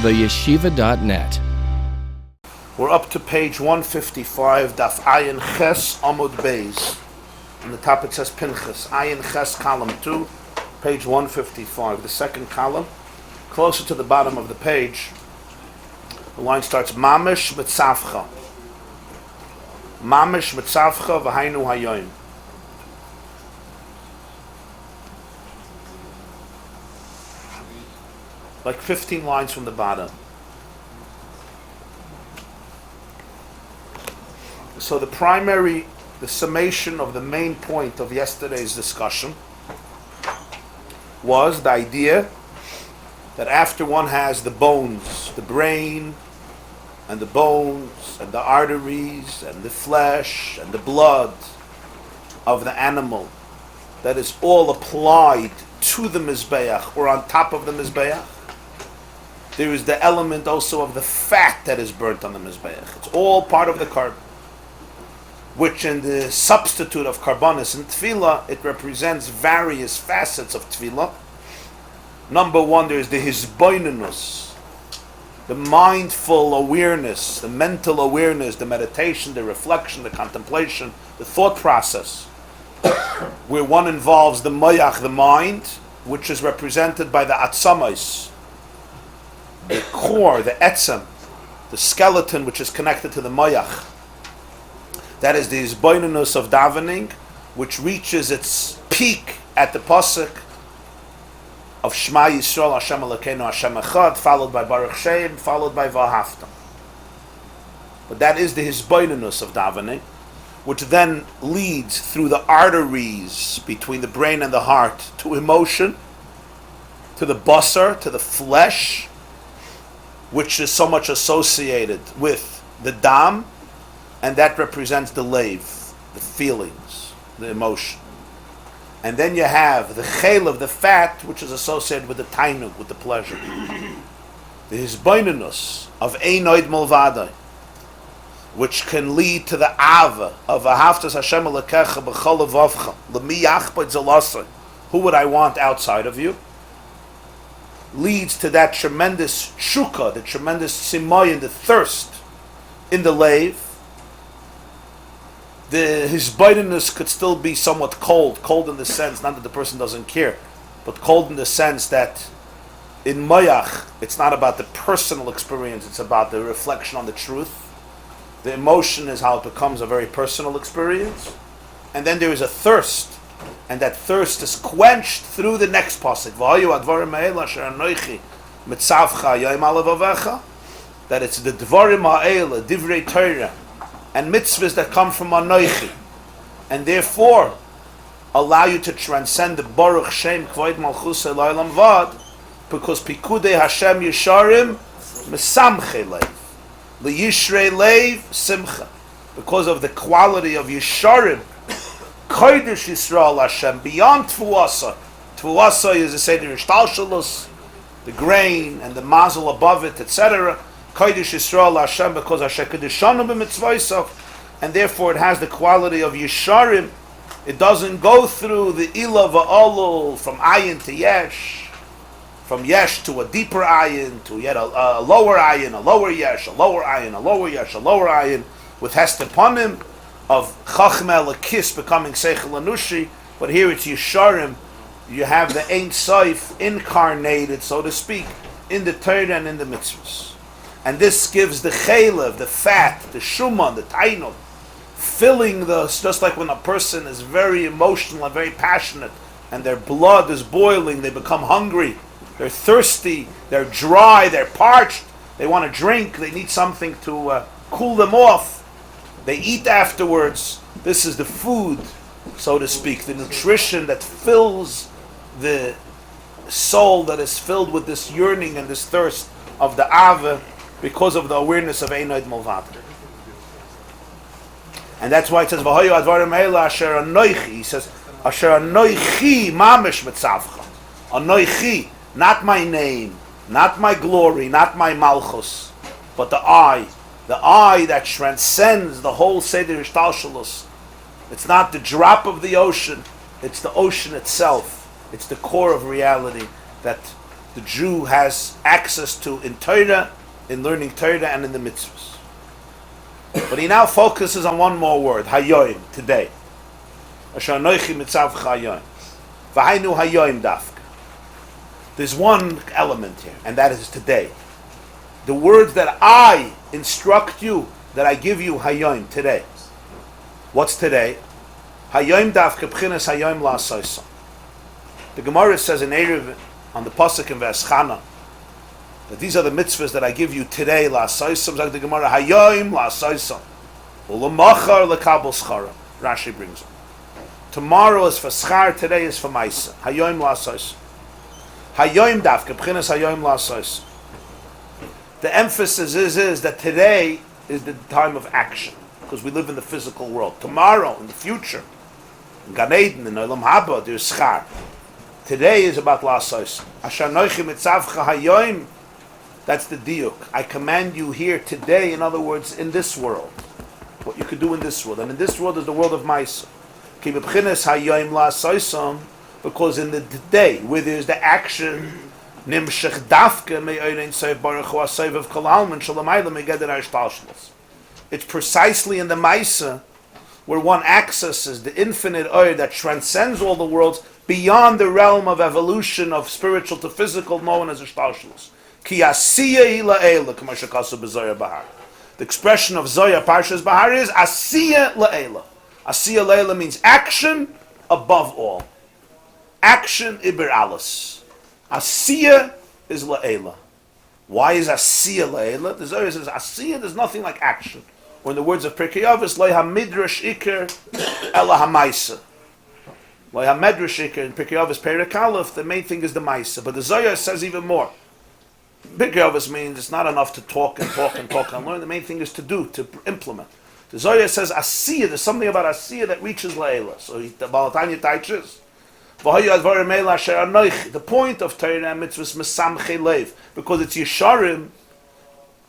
theyeshiva.net. We're up to page 155, Daf Ayin Ches Amud Beis. On the top it says Pinchas. Ayin Ches, column 2, page 155. The second column, closer to the bottom of the page, the line starts Mamish Mitzavcha. Mamish Mitzavcha V'hainu Hayoim. Like 15 lines from the bottom. So the summation of the main point of yesterday's discussion was the idea that after one has the bones, the brain, and the bones, and the arteries, and the flesh, and the blood of the animal, that is all applied to the Mizbeach, or on top of the Mizbeach, there is the element also of the fat that is burnt on the Mizbeach. It's all part of the carbon, which in the substitute of karbonis and tefillah, it represents various facets of tefillah. Number one, there is the hisboinenus, the mindful awareness, the mental awareness, the meditation, the reflection, the contemplation, the thought process, where one involves the mayach, the mind, which is represented by the atzamais, the core, the etzem, the skeleton, which is connected to the mayach. That is the hisboinenus of davening, which reaches its peak at the pasuk of Shema Yisrael Hashem Elokeinu Hashem Echad, followed by Baruch Shem, followed by V'ahavta. But that is the hisboinenus of davening, which then leads through the arteries between the brain and the heart to emotion, to the basar, to the flesh, which is so much associated with the dam, and that represents the leiv, the feelings, the emotion. And then you have the chel of the fat, which is associated with the tainug, with the pleasure. The hisboinenus of einoid mulvadai, which can lead to the ava of ahavtas Hashem Elokecha b'chol levavcha, l'mi yachbod zelasai, who would I want outside of you, leads to that tremendous shuka, the tremendous simoyin, the thirst in the leiv. The hisboinenus could still be somewhat cold in the sense, not that the person doesn't care, but cold in the sense that in mayach, it's not about the personal experience, it's about the reflection on the truth. The emotion is how it becomes a very personal experience. And then there is a thirst, and that thirst is quenched through the next pasuk. That it's the dvarim ha'ela, divrei Torah, and mitzvahs that come from Anoichi, and therefore allow you to transcend the Baruch Shem Kvoid Malchus Elolam Vad, because Pikudei Hashem Yisharim Mesamche Leiv, Liyishrei Leiv Simcha, because of the quality of Yisharim, Kodesh Yisrael Hashem, beyond Tvuasa. Tvuasa is the Seder Ishtalshalus, the grain and the mazel above it, etc. Kodesh Yisrael Hashem, because Hashem Kedeshanu b'mitzvaysav, and therefore it has the quality of Yisharim. It doesn't go through the Ila va'olul from Ayin to Yesh, from Yesh to a deeper Ayin, to yet a lower Ayin, a lower Yesh, a lower Ayin, a lower Yesh, a lower Ayin, with Hester Panim, of Chachmel Akis becoming Seichel Anushi, but here it's Yisharim. You have the Ein Sof incarnated, so to speak, in the Torah and in the mitzvahs. And this gives the chelev, the fat, the shuman, the tainuk, filling just like when a person is very emotional and very passionate, and their blood is boiling, they become hungry, they're thirsty, they're dry, they're parched, they want to drink, they need something to cool them off, they eat afterwards. This is the food, so to speak, the nutrition that fills the soul, that is filled with this yearning and this thirst of the Ava, because of the awareness of Einoid Mulvad. And that's why it says, V'hoyu advarim eila asher anoichi. He says, asher anoichi mamish mitzavcha. Anoichi, not my name, not my glory, not my malchus, but the I that transcends the whole Seder Ishtalshalus. It's not the drop of the ocean, it's the ocean itself. It's the core of reality that the Jew has access to in Torah, in learning Torah, and in the mitzvahs. But he now focuses on one more word, hayoim, today. Asher anochi mitzav hayoim. V'hainu hayoim dafka. There's one element here, and that is today. The words that I instruct you, that I give you hayoim, today. What's today? Hayoim dafka b'chinas hayoim la'asoysa. The Gemara says in Erev, on the pasuk in Ve'eschana, that these are the mitzvahs that I give you today, la'asoysa. Like the Gemara, hayoim la'asoysa. U'lamachar l'kabel schara. Rashi brings it. Tomorrow is for schar, today is for maisa. Hayoim la'asoysa. Hayoim dafka b'chinas hayoim la'asoysa. The emphasis is that today is the time of action, because we live in the physical world. Tomorrow, in the future, in Gan Eden, in Olam Haba, there's schar. Today is about la'asos. Asher noichi mitzavcha hayoim. That's the diuk. I command you here today. In other words, in this world, what you could do in this world, and in this world is the world of Maisa. Ki b'chinas hayoim la'asosom, because in the day where there's the action, nimshach dafke me'orein soiv baruch hu asoiv of kol alman shalamayla megeder ha'ishtalshlos. It's precisely in the Maisa where one accesses the infinite oil that transcends all the worlds beyond the realm of evolution of spiritual to physical, known as ishtalshlos. Ki asiya la'ela, k'ma shekasu b'zoya bahar. The expression of Zoya Parshas Bahar is asiya la'ela. Asiya la'ela means action above all. Action iber alis. Asiya is la'ela. Why is asiya la'ela? The Zoya says asiya, there's nothing like action. Or in the words of Pirkei Avos, lo hamidrash iker ela hamaisa. Lo hamidrash iker in Pirkei Avos Perek Aleph, the main thing is the maisa. But the Zoya says even more. Pirkei Avos means it's not enough to talk and talk and talk and learn. The main thing is to do, to implement. The Zoya says asiya, there's something about asiya that reaches la'ela. So the Balatanya teaches, the point of Torah and mitzvahs mesamchei leiv, because it's yesharim.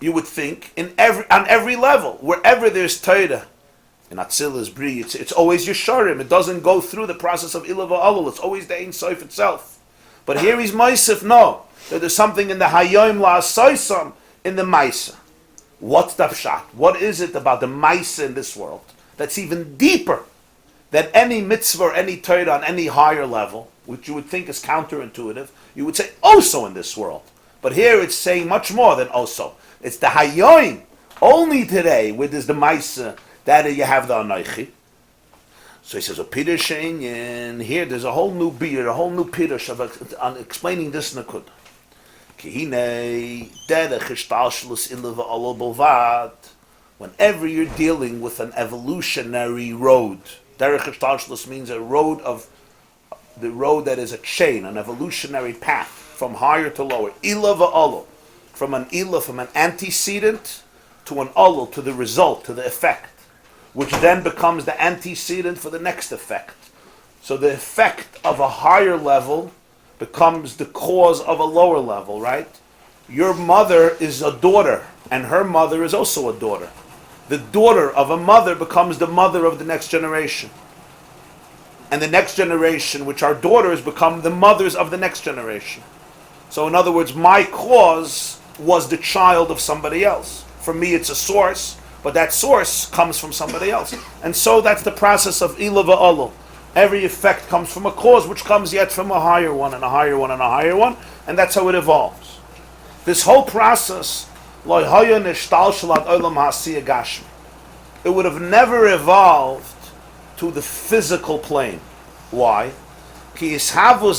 You would think on every level, wherever there's Torah, in Atzilas, Bri, it's always yesharim. It doesn't go through the process of ilah va'alul. It's always the Ein Sof itself. But here he's Moisef, no, that there's something in the hayoim la'asoysam in the Maisa. What's the pshat? What is it about the Maisa in this world that's even deeper than any mitzvah or any Torah on any higher level, which you would think is counterintuitive? You would say also in this world, but here it's saying much more than also. It's the hayoim only today where there's the Maisa that you have the anoichi. So he says, "Peter Shein." Here there's a whole new beer, a whole new pirush on explaining this nakud. Whenever you're dealing with an evolutionary road, derech hishtalshlus means a road of the road that is a chain, an evolutionary path from higher to lower. Ilah va'olo, from an ilah, from an antecedent to an olul, to the result, to the effect, which then becomes the antecedent for the next effect. So the effect of a higher level becomes the cause of a lower level, right? Your mother is a daughter, and her mother is also a daughter. The daughter of a mother becomes the mother of the next generation. And the next generation, which are daughters, become the mothers of the next generation. So in other words, my cause was the child of somebody else. For me, it's a source, but that source comes from somebody else. And so that's the process of ilah va'olul. Every effect comes from a cause, which comes yet from a higher one, and a higher one, and a higher one, and that's how it evolves. This whole process, it would have never evolved to the physical plane. Why? Because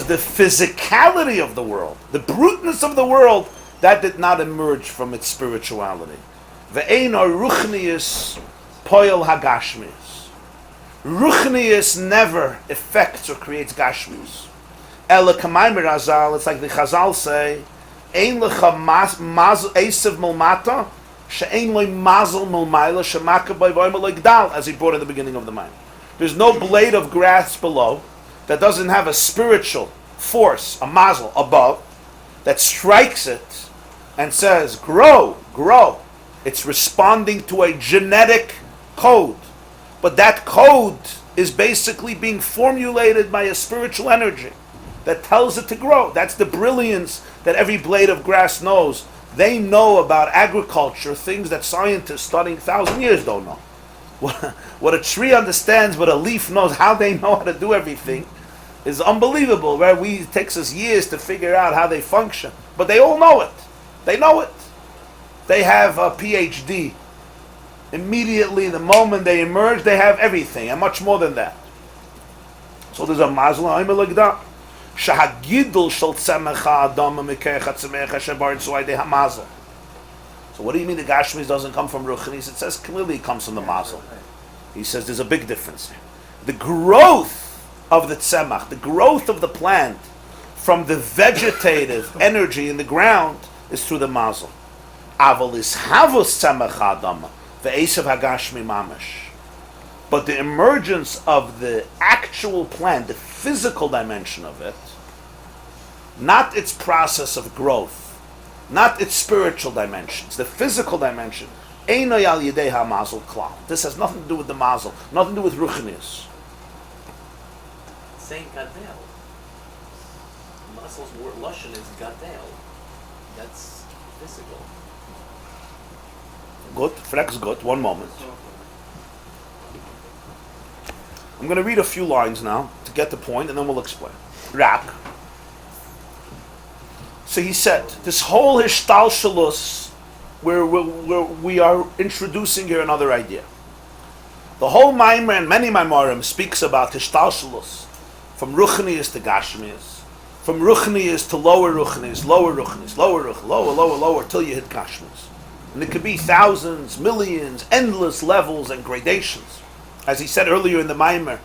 the physicality of the world, the bruteness of the world, that did not emerge from its spirituality. Ruchnius never affects or creates gashmius. It's like the Chazal say, Ein lecha esav mulmata, she'ein loy mazel mulmayla, she'maka b'ayvayim loy, as he brought in the beginning of the mind. There's no blade of grass below that doesn't have a spiritual force, a mazel above, that strikes it and says, grow, grow. It's responding to a genetic code. But that code is basically being formulated by a spiritual energy that tells it to grow. That's the brilliance that every blade of grass knows. They know about agriculture, things that scientists studying 1,000 years don't know. What a tree understands, what a leaf knows, how they know how to do everything is unbelievable, right? It takes us years to figure out how they function. But they all know it. They know it. They have a PhD. Immediately, the moment they emerge, they have everything, and much more than that. So there's a mazel ha'imel shahagidul shel tzemecha adam mikecha tzemecha shebar tzuayde hamazel. So what do you mean the Gashmis doesn't come from Ruchnis? It says clearly it comes from the mazel. He says there's a big difference here. The growth of the tzemach, the growth of the plant from the vegetative energy in the ground is through the mazel. Aval is havus tzemach adam ve'esav hagashmi mamash. But the emergence of the actual plant, the physical dimension of it, not its process of growth, not its spiritual dimensions, the physical dimension, eino yal yidei ha-mazel klal. This has nothing to do with the mazel, nothing to do with ruchnius. Saying gadel. Mazel's word lashon is gadel. That's physical. Good, flex good, one moment. I'm going to read a few lines now to get the point, and then we'll explain. Rak. So he said, this whole hishtalshalus, where we are introducing here another idea. The whole Maimer and many Maimarim speaks about hishtalshalus, from Ruchnius to Gashmius, from Ruchnius to lower Ruchnius, lower, till you hit Gashmius. And it could be thousands, millions, endless levels and gradations. As he said earlier in the Maimer,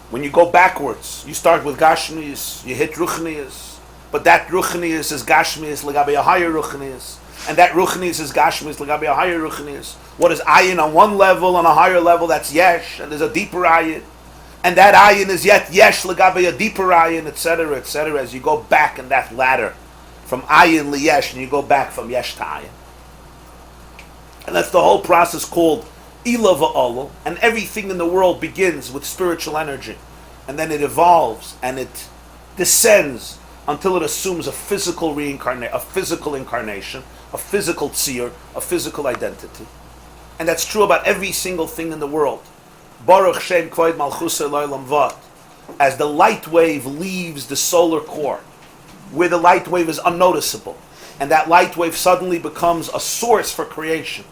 when you go backwards, you start with Gashmius, you hit Ruchnius, but that Ruchnius is Gashmius legabe a higher Ruchnius, and that Ruchnius is Gashmius legabe a higher Ruchnius. What is ayin on one level, on a higher level, that's yesh, and there's a deeper ayin, and that ayin is yet yesh legabe a deeper ayin, etc., etc., as you go back in that ladder, from ayin li yesh, and you go back from yesh to ayin. And that's the whole process called Ila va'ala, and everything in the world begins with spiritual energy, and then it evolves and it descends until it assumes a physical incarnation, a physical tzir, a physical identity. And that's true about every single thing in the world. Baruch Shem Kvoid Malchusei L'Olam Vad. As the light wave leaves the solar core, where the light wave is unnoticeable, and that light wave suddenly becomes a source for creation,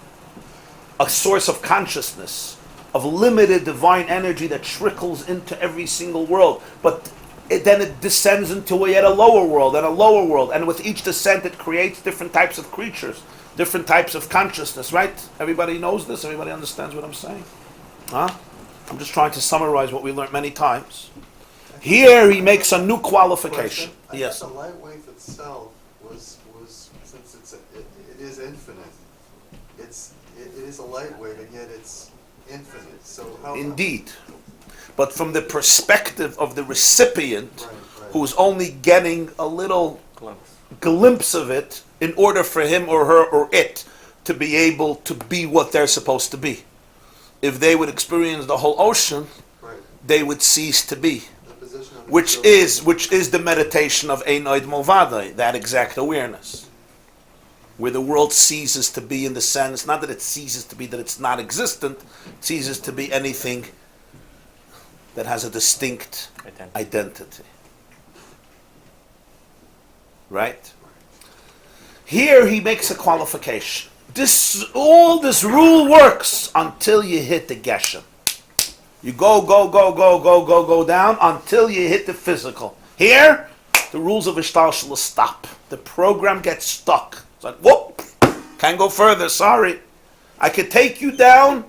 a source of consciousness, of limited divine energy that trickles into every single world. But then it descends into yet a lower world and a lower world. And with each descent, it creates different types of creatures, different types of consciousness, right? Everybody knows this? Everybody understands what I'm saying? Huh? I'm just trying to summarize what we learned many times. Here he makes a new qualification. Yes. The light wave itself was since it is infinite. It is a light wave, and yet it's infinite. So how? Indeed, but from the perspective of the recipient, right. who's only getting a little glimpse of it, in order for him or her or it to be able to be what they're supposed to be. If they would experience the whole ocean, right, they would cease to be. Which Which is the meditation of Ein Oid Mulvadai, that exact awareness, where the world ceases to be, in the sense, not that it ceases to be that it's not existent, it ceases to be anything that has a distinct identity. Right? Here he makes a qualification. All this rule works until you hit the Geshem. You go down until you hit the physical. Here, the rules of Ishtalshala stop. The program gets stuck. It's like, whoop, can't go further, sorry. I could take you down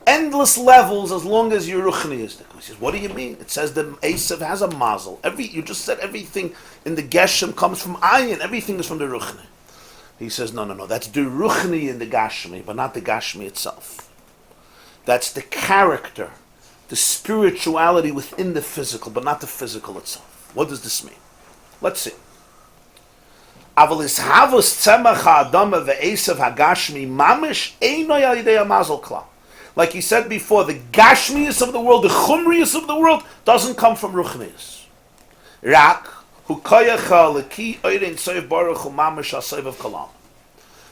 endless levels as long as your Ruchni is there. He says, what do you mean? It says the Esav has a mazel. You just said everything in the Geshem comes from Ayin. Everything is from the Ruchni. He says, no. That's the Ruchni in the Gashmi, but not the Gashmi itself. That's the character, the spirituality within the physical, but not the physical itself. What does this mean? Let's see. Aval is havus tzemach ha'adama ve'esav hagashmi mamish eino yalidei ha'mazel klal. Like he said before, the gashmius of the world, the chumrius of the world, doesn't come from ruchnius. Rak, hu koyacha leki oirein soif baruch hu mamash ha-soif of kalam.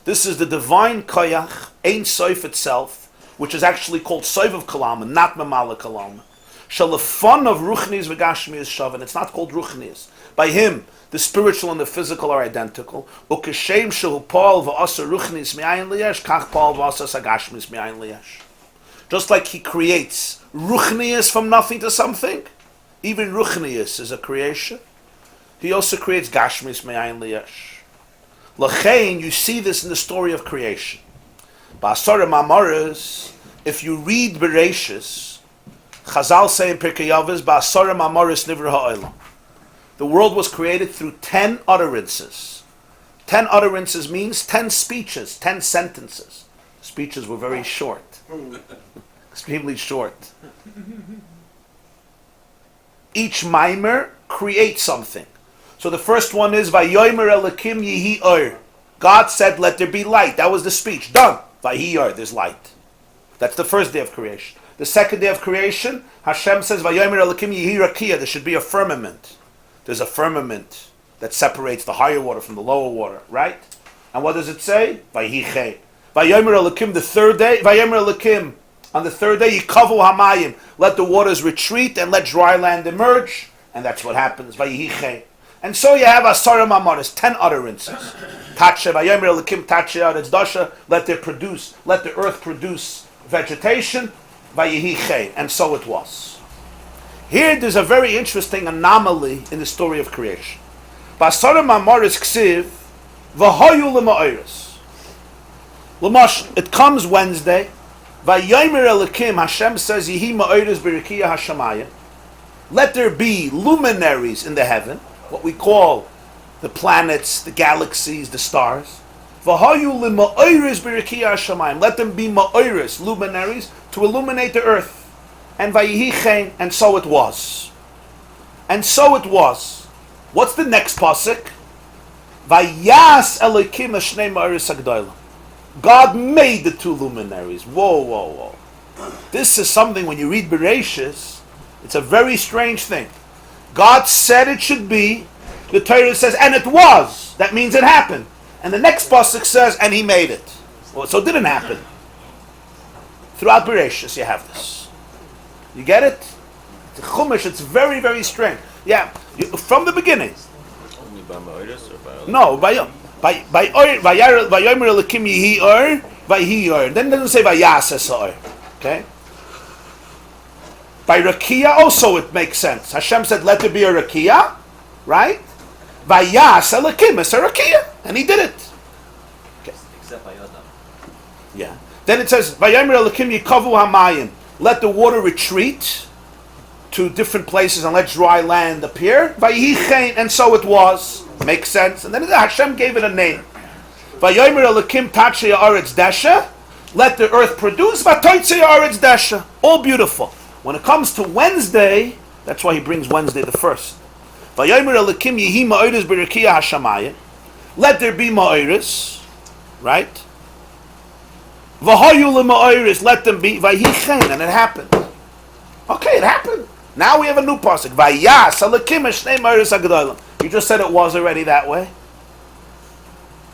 This is the divine koyach, ein soif itself, which is actually called soif of kalam, and not mamala kalam. Shalafon of ruchnius v'gashmius shav, and it's not called ruchnius. By him, the spiritual and the physical are identical. Ukeshem shehu paul v'asa ruchnius mi'ayin liyesh, kach paul v'asa sagashmius mi'ayin liyesh. Just like he creates ruchnius from nothing to something, even ruchnius is a creation. He also creates gashmius me'ayin liyesh. L'chein, you see this in the story of creation. Ba'asara ma'amaris, if you read Bereshis, Chazal say in Pirkei Avos, Ba'asara ma'amaris nivra ha'olam. The world was created through 10 utterances. 10 utterances means 10 speeches, 10 sentences. Speeches were very short. Extremely short. Each mimer creates something. So the first one is Vayomer Elokim Yehi Ohr. God said, "Let there be light." That was the speech. Done. Vayi Ohr. There's light. That's the first day of creation. The second day of creation, Hashem says, "Vayomer Elokim Yehi Rakia." There should be a firmament. There's a firmament that separates the higher water from the lower water, right? And what does it say? Vayi Chei. Vayomer Elokim. The third day, Vayomer Elokim. On the third day, Yikavu Hamayim. Let the waters retreat and let dry land emerge. And that's what happens. Vayi Chei. And so you have Asara Mamaris, 10 utterances. Tache, Vayomer Elokim Tache Aretz Dasha. Let the earth produce vegetation. Vayi Chei. And so it was. Here there's a very interesting anomaly in the story of creation. Basara Mamaris Ksiv, Vahoyu L'Ma'oris. L'mash, it comes Wednesday. Vayomer Elokim, Hashem says, Yehi Ma'oris B'Rikiya Hashemayim. Let there be luminaries in the heaven, what we call the planets, the galaxies, the stars. Vahoyu L'Ma'oris B'Rikiya Hashemayim. Let them be Ma'oris, luminaries, to illuminate the earth. And Vayihi Chen, and so it was. And so it was. What's the next pasuk? Vayas Elokim Hashnei Ma'oris Agdolim. God made the 2 luminaries. Whoa. This is something, when you read Bereshis, it's a very strange thing. God said it should be. The Torah says, and it was. That means it happened. And the next pasuk says, and he made it. Well, so it didn't happen. Throughout Bereshis, you have this. You get it? It's a chumash. It's very, very strange. Yeah, from the beginning. Only by Ma'oris or by... No, by Vayomer Elokim Yehi Ohr, Vayihi Ohr. Then it doesn't say Vayas Ohr. Okay? By Rakia also it makes sense. Hashem said, let there be a Rakia, right? Vayas Elokim is a Rakia. And he did it. Okay. Except by Adam. Yeah. Then it says, Vayomer Elokim Yikavu Hamayim. Let the water retreat to different places and let dry land appear. Vayihi Chen, and so it was. Makes sense. And then Hashem gave it a name. Vayomer Elokim Tache Aretz Dasha. Let the earth produce. Vatoitze Aretz Dasha. All beautiful. When it comes to Wednesday, that's why he brings Wednesday the first. Vayomer Elokim Yehi Ma'oris B'Rikiya Hashemayim. Let there be Ma'oris. Right? Vahoyu L'Ma'oris. Let them be. Vayihi Chen. And it happened. Okay, it happened. Now we have a new pasuk. Vayas Elokim Hashnei Ma'oris Agdolim. He just said it was already that way.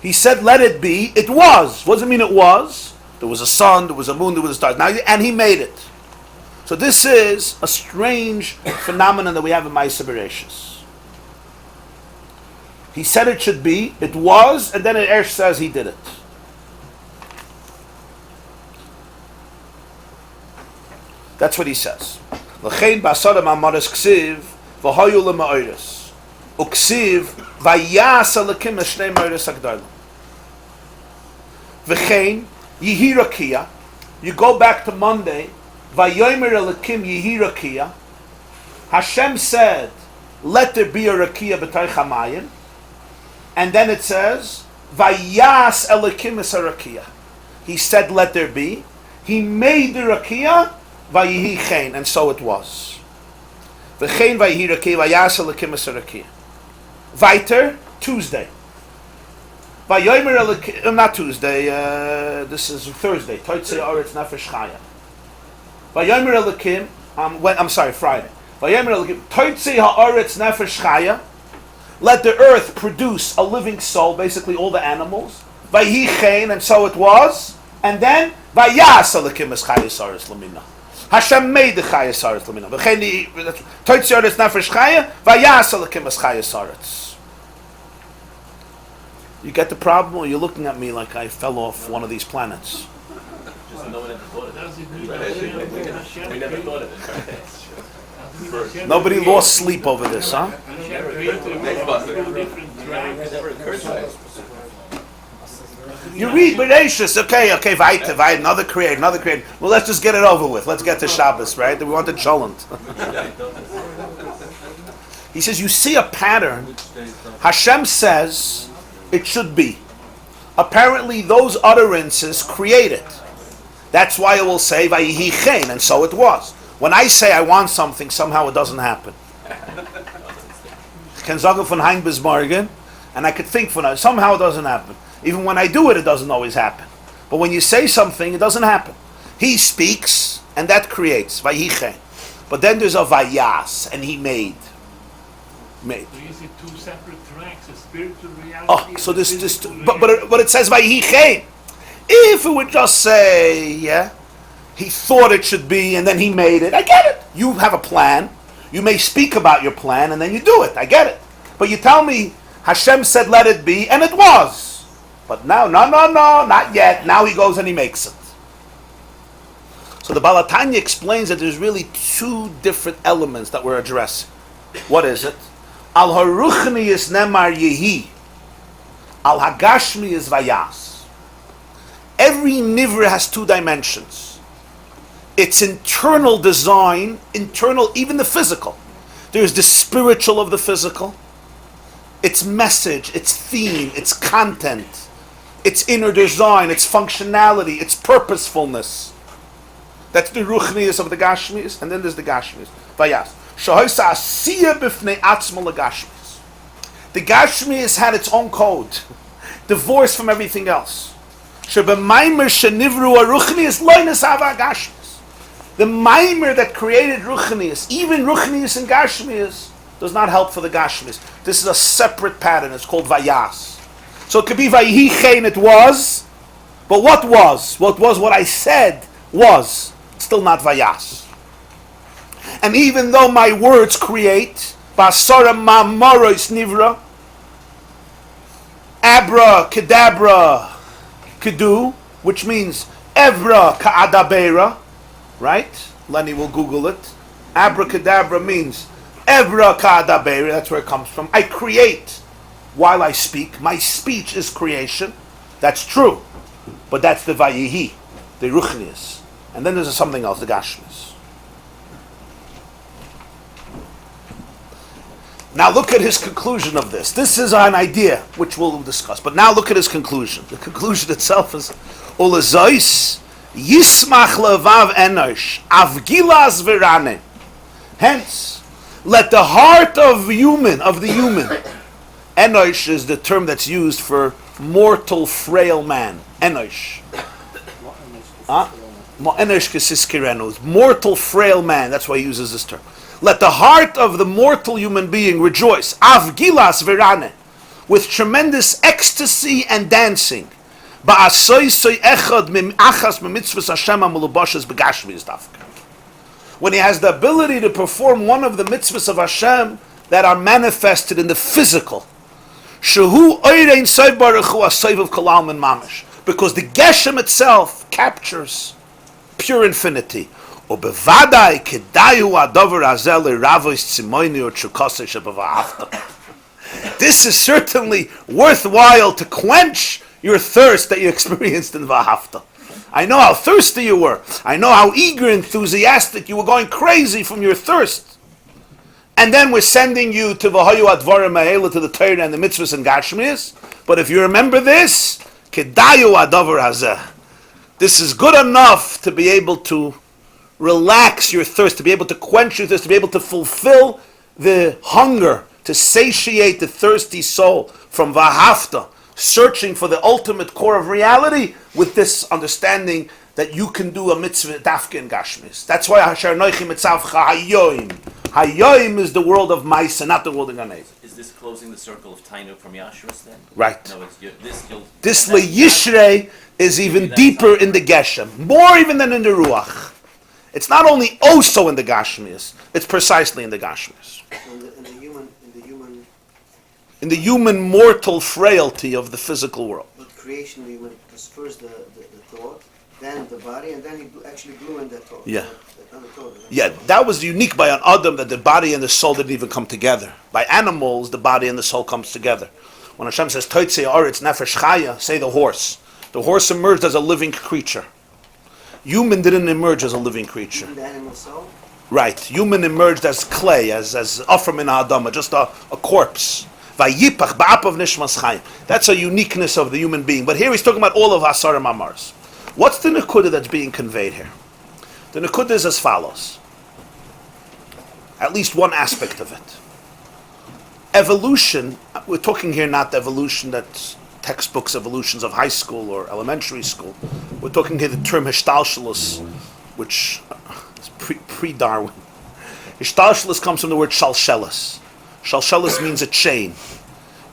He said, let it be. It was. What does it mean it was? There was a sun, there was a moon, there was a stars. Now, and he made it. So this is a strange phenomenon that we have in Ma'aseh Bereshis. He said it should be, it was, and then Ersh says he did it. That's what he says. L'chein ba'asara ma'amaris ksiv v'hoyu l'ma'oris. Uksiv vayas Elokim Hashnei Ma'oris Agdolim. V'chein Yehi Rakia. You go back to Monday. Vayomer Elokim Yehi Rakia. Hashem said, let there be a Rakia b'tay Hamayim. And then it says, Vayas Elokim es Rakia. He said, let there be. He made the Rakia. Vayihi Chen. And so it was. V'chein Vayihi Rakia. Vayas Elokim es Rakia. Weiter, Tuesday. Vayomer Elokim, not Tuesday, this is Thursday. Toitze Aretz Nefesh Chaya. Vayomer Elokim, I'm sorry, Friday. Vayomer Elokim, Toitzi ha'aretz nefesh chaya, let the earth produce a living soul, basically all the animals. Vayihi chen, and so it was. And then, Vayas Elokim es chayas aretz lamina. Hashem made the chayas aretz lamina. Toitzi ha'aretz nefesh chaya, Vayas Elokim es chayas aretz. You get the problem, or you're looking at me like I fell off one of these planets? Just no one ever thought of it. We never thought of it. Nobody lost sleep over this, huh? Never occurred to us. You read Bereshis, okay, Vayit, another creator. Well, let's just get it over with. Let's get to Shabbos, right? We want the Cholent. He says, you see a pattern. Hashem says it should be. Apparently, those utterances create it. That's why it will say, Vayihi chen, and so it was. When I say I want something, somehow it doesn't happen. I can sagen von Hein bis morgen, and I could think von somehow it doesn't happen. Even when I do it, it doesn't always happen. But when you say something, it doesn't happen. He speaks, and that creates, Vayihi chen. But then there's a Vayas, and he made. So you see two separate tracks, a spiritual reality. Oh, so this, but it says Vayihi chen. If it would just say, yeah, he thought it should be, and then he made it, I get it. You have a plan. You may speak about your plan, and then you do it. I get it. But you tell me, Hashem said, let it be, and it was. But now, no, not yet. Now he goes and he makes it. So the Balatanya explains that there's really two different elements that we're addressing. What is it? Al haruchni is nemar yehi. Al hagashmi is vayas. Every nivra has two dimensions. Its internal design, even the physical. There's the spiritual of the physical, its message, its theme, its content, its inner design, its functionality, its purposefulness. That's the ruchnius of the gashmis, and then there's the gashmis. Vayas. Shahoisa asiya b'fnei atzma legashmis. The gashmis had its own code, divorced from everything else. The maimer that created Ruchnius, even Ruchnius and Gashmius, does not help for the Gashmius. This is a separate pattern. It's called Vayas. So it could be Vayihi chen, it was, but what was? What I said was still not Vayas. And even though my words create, Basara Ma'maros Nivra, Abra Kedabra Kedu, which means Evra Ka'adabera, right? Lenny will Google it. Abracadabra means Evra Ka'adabera, that's where it comes from. I create while I speak. My speech is creation. That's true. But that's the Vayihi, the Ruchnius. And then there's something else, the Gashmis. Now look at his conclusion of this. This is an idea which we'll discuss. But now look at his conclusion. The conclusion itself is Olazois Yismach levav enosh avgilas verane. Hence, let the heart of the human, enosh is the term that's used for mortal, frail man. Enosh. Mortal, frail man. That's why he uses this term. Let the heart of the mortal human being rejoice, avgilas verane, with tremendous ecstasy and dancing. When he has the ability to perform one of the mitzvahs of Hashem that are manifested in the physical. Because the Geshem itself captures pure infinity. This is certainly worthwhile to quench your thirst that you experienced in Vahafta. I know how thirsty you were. I know how eager, enthusiastic you were, going crazy from your thirst. And then we're sending you to Vahayu Advarim Ma'ela, to the Torah and the mitzvahs and Gashmias. But if you remember this, Kedayu Adavar Hazeh. This is good enough to be able to relax your thirst, to be able to quench your thirst, to be able to fulfill the hunger, to satiate the thirsty soul from Vahafta, searching for the ultimate core of reality with this understanding that you can do a mitzvah dafke in Gashmis. That's why Hasher Noichi Mitzavcha Hayoim. Hayoim is the world of Maisa, not the world of Gan Eden. Is this closing the circle of Tainu from Yashrus then? Right. No, it's This Leyishrei is even deeper in the Geshem, more even than in the Ruach. It's not only also in the Gashmis, it's precisely in the Gashmis. In the human mortal frailty of the physical world. But creation, we went first the thought, then the body, and then he actually blew in that thought. Yeah. Thought, Yeah, that was unique by an Adam, that the body and the soul didn't even come together. By animals, the body and the soul comes together. When Hashem says, Toitzei Oretz Nefesh Chaya, say the horse. The horse emerged as a living creature. Human didn't emerge as a living creature. the animal soul? Right. Human emerged as clay, as Afra min Ha'adama, just a corpse. Vayipach ba'apav nishmas chayim. That's a uniqueness of the human being. But here he's talking about all of Hasarim Amars. What's the nekuda that's being conveyed here? The nekuda is as follows. At least one aspect of it. Evolution, we're talking here not the evolution that's textbooks evolutions of high school or elementary school. We're talking here the term Hishtalshelus, which is pre-Darwin. Hishtalshelus comes from the word shalshelis. Shalshelis means a chain.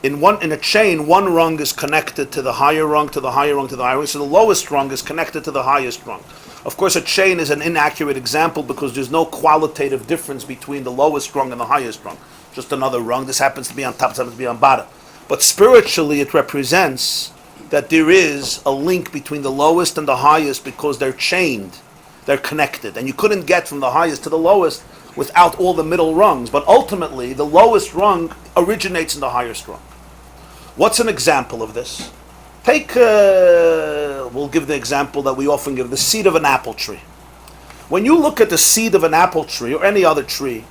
In a chain, one rung is connected to the higher rung, to the higher rung, to the higher rung. So the lowest rung is connected to the highest rung. Of course, a chain is an inaccurate example because there's no qualitative difference between the lowest rung and the highest rung. Just another rung. This happens to be on top, this happens to be on bottom. But spiritually, it represents that there is a link between the lowest and the highest because they're chained, they're connected. And you couldn't get from the highest to the lowest without all the middle rungs. But ultimately, the lowest rung originates in the highest rung. What's an example of this? Take, we'll give the example that we often give, the seed of an apple tree. When you look at the seed of an apple tree or any other tree,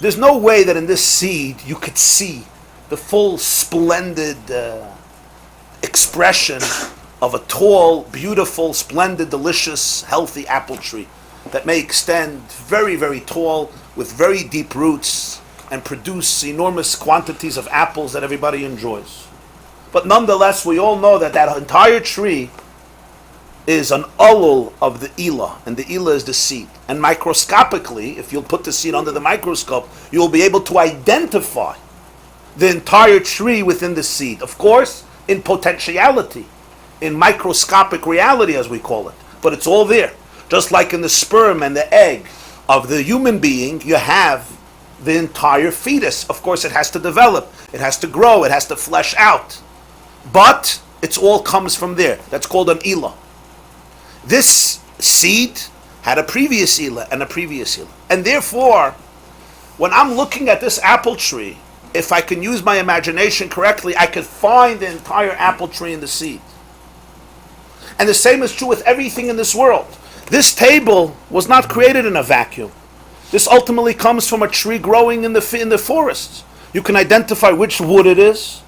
there's no way that in this seed you could see the full splendid expression of a tall, beautiful, splendid, delicious, healthy apple tree that may extend very, very tall with very deep roots and produce enormous quantities of apples that everybody enjoys. But nonetheless, we all know that that entire tree is an ulul of the ilah, and the ilah is the seed. And microscopically, if you'll put the seed under the microscope, you will be able to identify the entire tree within the seed. Of course, in potentiality, in microscopic reality, as we call it. But it's all there. Just like in the sperm and the egg of the human being, you have the entire fetus. Of course, it has to develop, it has to grow, it has to flesh out. But it all comes from there. That's called an ilah. This seed had a previous ilah and a previous ilah. And therefore, when I'm looking at this apple tree, if I can use my imagination correctly, I could find the entire apple tree in the seed. And the same is true with everything in this world. This table was not created in a vacuum. This ultimately comes from a tree growing in the forests. You can identify which wood it is,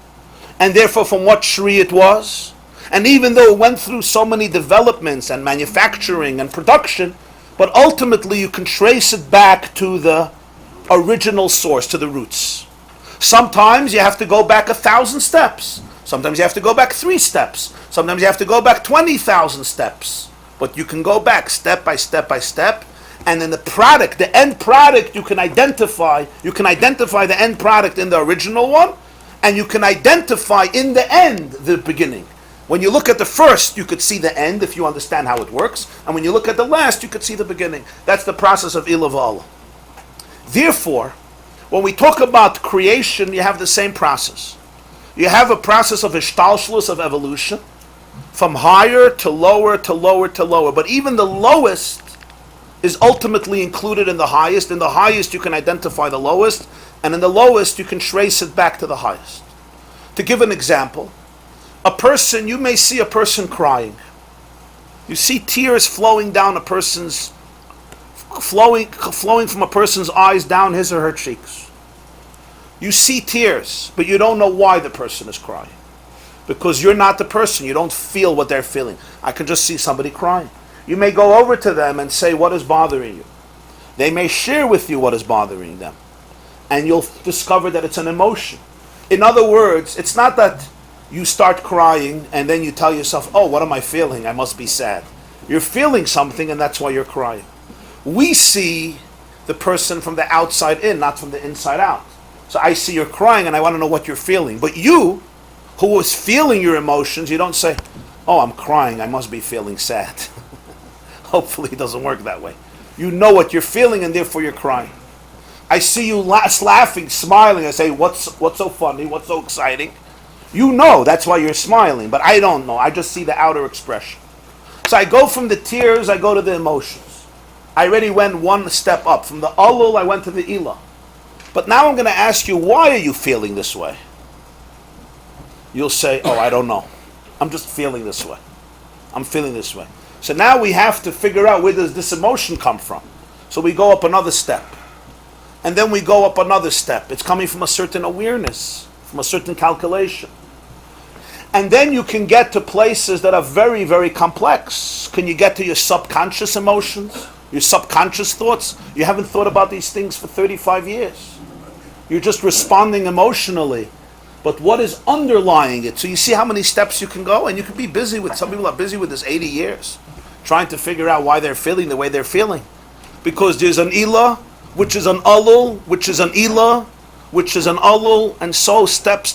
and therefore from what tree it was. And even though it went through so many developments and manufacturing and production, but ultimately you can trace it back to the original source, to the roots. Sometimes you have to go back 1,000 steps. Sometimes you have to go back 3 steps. Sometimes you have to go back 20,000 steps. But you can go back step by step by step. And then the product, the end product, you can identify the end product in the original one, and you can identify in the end the beginning. When you look at the first, you could see the end if you understand how it works, and when you look at the last, you could see the beginning. That's the process of Ilah v'Allah. Therefore, when we talk about creation, you have the same process. You have a process of ishtalshlus, of evolution, from higher to lower to lower to lower. But even the lowest is ultimately included in the highest. In the highest, you can identify the lowest, and in the lowest, you can trace it back to the highest. To give an example, you may see a person crying. You see tears flowing down flowing from a person's eyes down his or her cheeks. You see tears, but you don't know why the person is crying. Because you're not the person, you don't feel what they're feeling. I can just see somebody crying. You may go over to them and say, what is bothering you? They may share with you what is bothering them. And you'll discover that it's an emotion. In other words, it's not that you start crying and then you tell yourself, oh, what am I feeling? I must be sad. You're feeling something, and that's why you're crying. We see the person from the outside in, not from the inside out. So I see you're crying, and I want to know what you're feeling. But you, who was feeling your emotions, you don't say, oh, I'm crying, I must be feeling sad. Hopefully it doesn't work that way. You know what you're feeling, and therefore you're crying. I see you laughing, smiling. I say, what's so funny? What's so exciting? You know, that's why you're smiling, but I don't know. I just see the outer expression. So I go from the tears, I go to the emotions. I already went one step up. From the Alul, I went to the Ilah. But now I'm going to ask you, why are you feeling this way? You'll say, oh, I don't know. I'm just feeling this way. I'm feeling this way. So now we have to figure out, where does this emotion come from? So we go up another step. And then we go up another step. It's coming from a certain awareness, from a certain calculation. And then you can get to places that are very, very complex. Can you get to your subconscious emotions, your subconscious thoughts? You haven't thought about these things for 35 years. You're just responding emotionally. But what is underlying it? So you see how many steps you can go? And you can be busy with, some people are busy with this 80 years, trying to figure out why they're feeling the way they're feeling. Because there's an Ilah, which is an Alul, which is an Ilah, which is an Alul, and so step.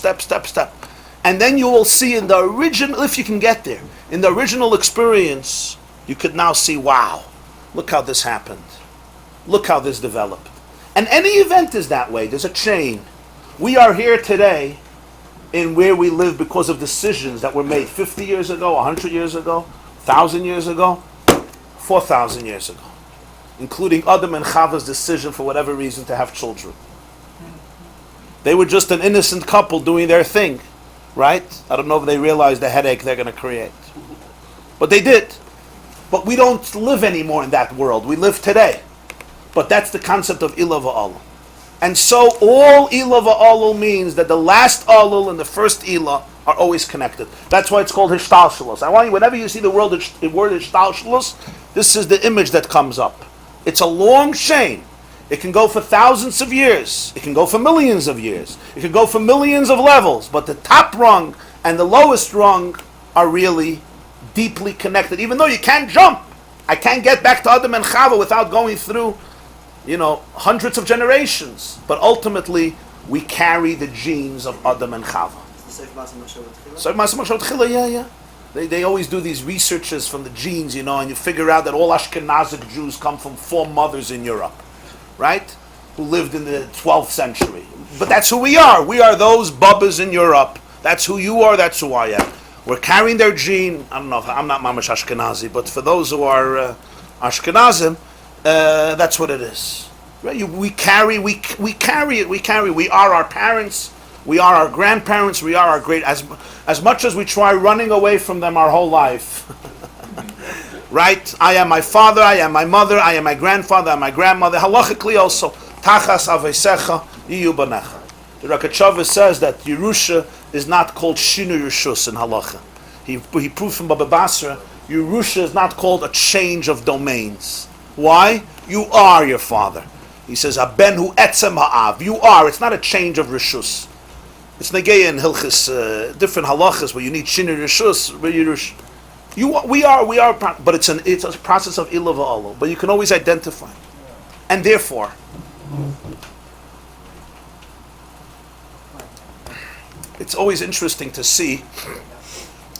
And then you will see in the original, if you can get there, in the original experience, you could now see, wow, look how this happened. Look how this developed. And any event is that way. There's a chain. We are here today in where we live because of decisions that were made 50 years ago, 100 years ago, 1,000 years ago, 4,000 years ago, including Adam and Chava's decision for whatever reason to have children. They were just an innocent couple doing their thing, right? I don't know if they realized the headache they're going to create. But they did. But we don't live anymore in that world. We live today. But that's the concept of Ilah v'Alul. And so all Ilah v'Alul means that the last Alul and the first Ilah are always connected. That's why it's called Hishtalshalos. I want you, whenever you see the word Hishtalshalos, this is the image that comes up. It's a long chain. It can go for thousands of years. It can go for millions of years. It can go for millions of levels. But the top rung and the lowest rung are really deeply connected. Even though you can't jump. I can't get back to Adam and Chava without going through, hundreds of generations. But ultimately, we carry the genes of Adam and Chava. Yeah. They always do these researches from the genes, and you figure out that all Ashkenazic Jews come from 4 mothers in Europe, right? Who lived in the 12th century. But that's who we are. We are those bubbas in Europe. That's who you are, that's who I am. We're carrying their gene. I don't know, I'm not Mamash Ashkenazi, but for those who are Ashkenazim, that's what it is. Right? We carry it. We are our parents. We are our grandparents. We are our great. As much as we try running away from them our whole life, right? I am my father. I am my mother. I am my grandfather. I am my grandmother. Halachically also, tachas avesecha yiyu banecha. The Rakachava says that Yerusha is not called Shinu Yerushus in halacha. He proved from Baba Basra, Yerusha is not called a change of domains. Why? You are your father. He says, Aben hu etzem ha'av. You are. It's not a change of Rishus. It's Negeya in Hilchis, different halachas where you need Shinu Yerushus, we are, but it's a process of Ilah v'Alul. But you can always identify. And therefore, it's always interesting to see,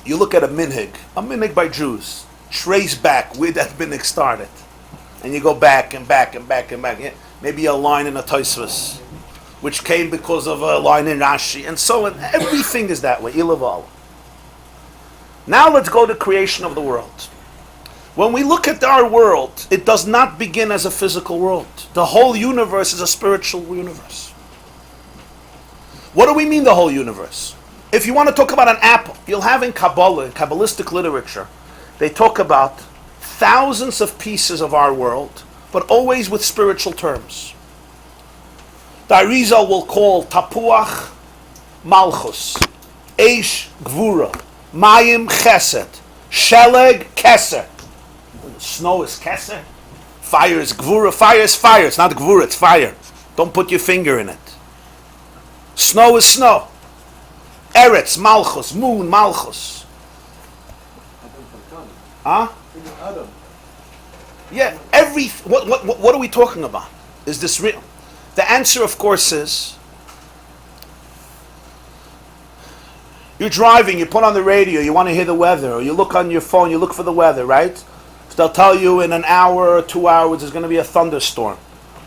you look at a minhag by Jews, trace back where that minhag started. And you go back and back. Yeah, maybe a line in a Tosfos, which came because of a line in Rashi, and so on. Everything is that way, Ilah v'Alul. Now let's go to creation of the world. When we look at our world, it does not begin as a physical world. The whole universe is a spiritual universe. What do we mean the whole universe? If you want to talk about an apple, you'll have in Kabbalah, in Kabbalistic literature, they talk about thousands of pieces of our world, but always with spiritual terms. The Arizal will call Tapuach Malchus, Eish Gvura, Mayim Chesed, Sheleg Keser. Snow is Keser, fire is Gvura. Fire is fire, it's not Gvura, it's fire. Don't put your finger in it. Snow is snow. Eretz, Malchus, moon, Malchus. Huh? Yeah, what are we talking about? Is this real? The answer, of course, is you're driving, you put on the radio, you want to hear the weather, or you look on your phone, you look for the weather, right? So they'll tell you in an hour or 2 hours there's going to be a thunderstorm.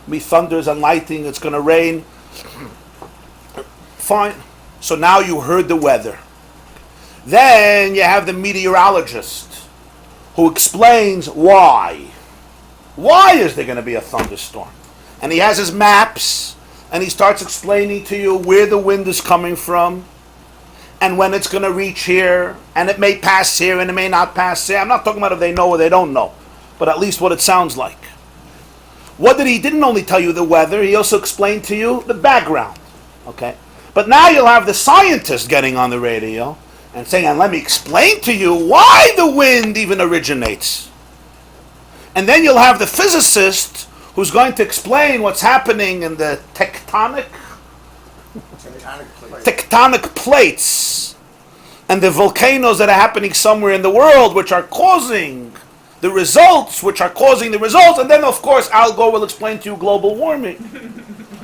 It'll be thunders and lightning, it's going to rain. Fine. So now you heard the weather. Then you have the meteorologist who explains why. Why is there going to be a thunderstorm? And he has his maps, and he starts explaining to you where the wind is coming from, and when it's going to reach here, and it may pass here, and it may not pass here. I'm not talking about if they know or they don't know, but at least what it sounds like. What did he didn't only tell you the weather, he also explained to you the background. Okay? But now you'll have the scientist getting on the radio and saying, and let me explain to you why the wind even originates. And then you'll have the physicist who's going to explain what's happening in the tectonic plates and the volcanoes that are happening somewhere in the world, which are causing the results, and then of course Al Gore will explain to you global warming,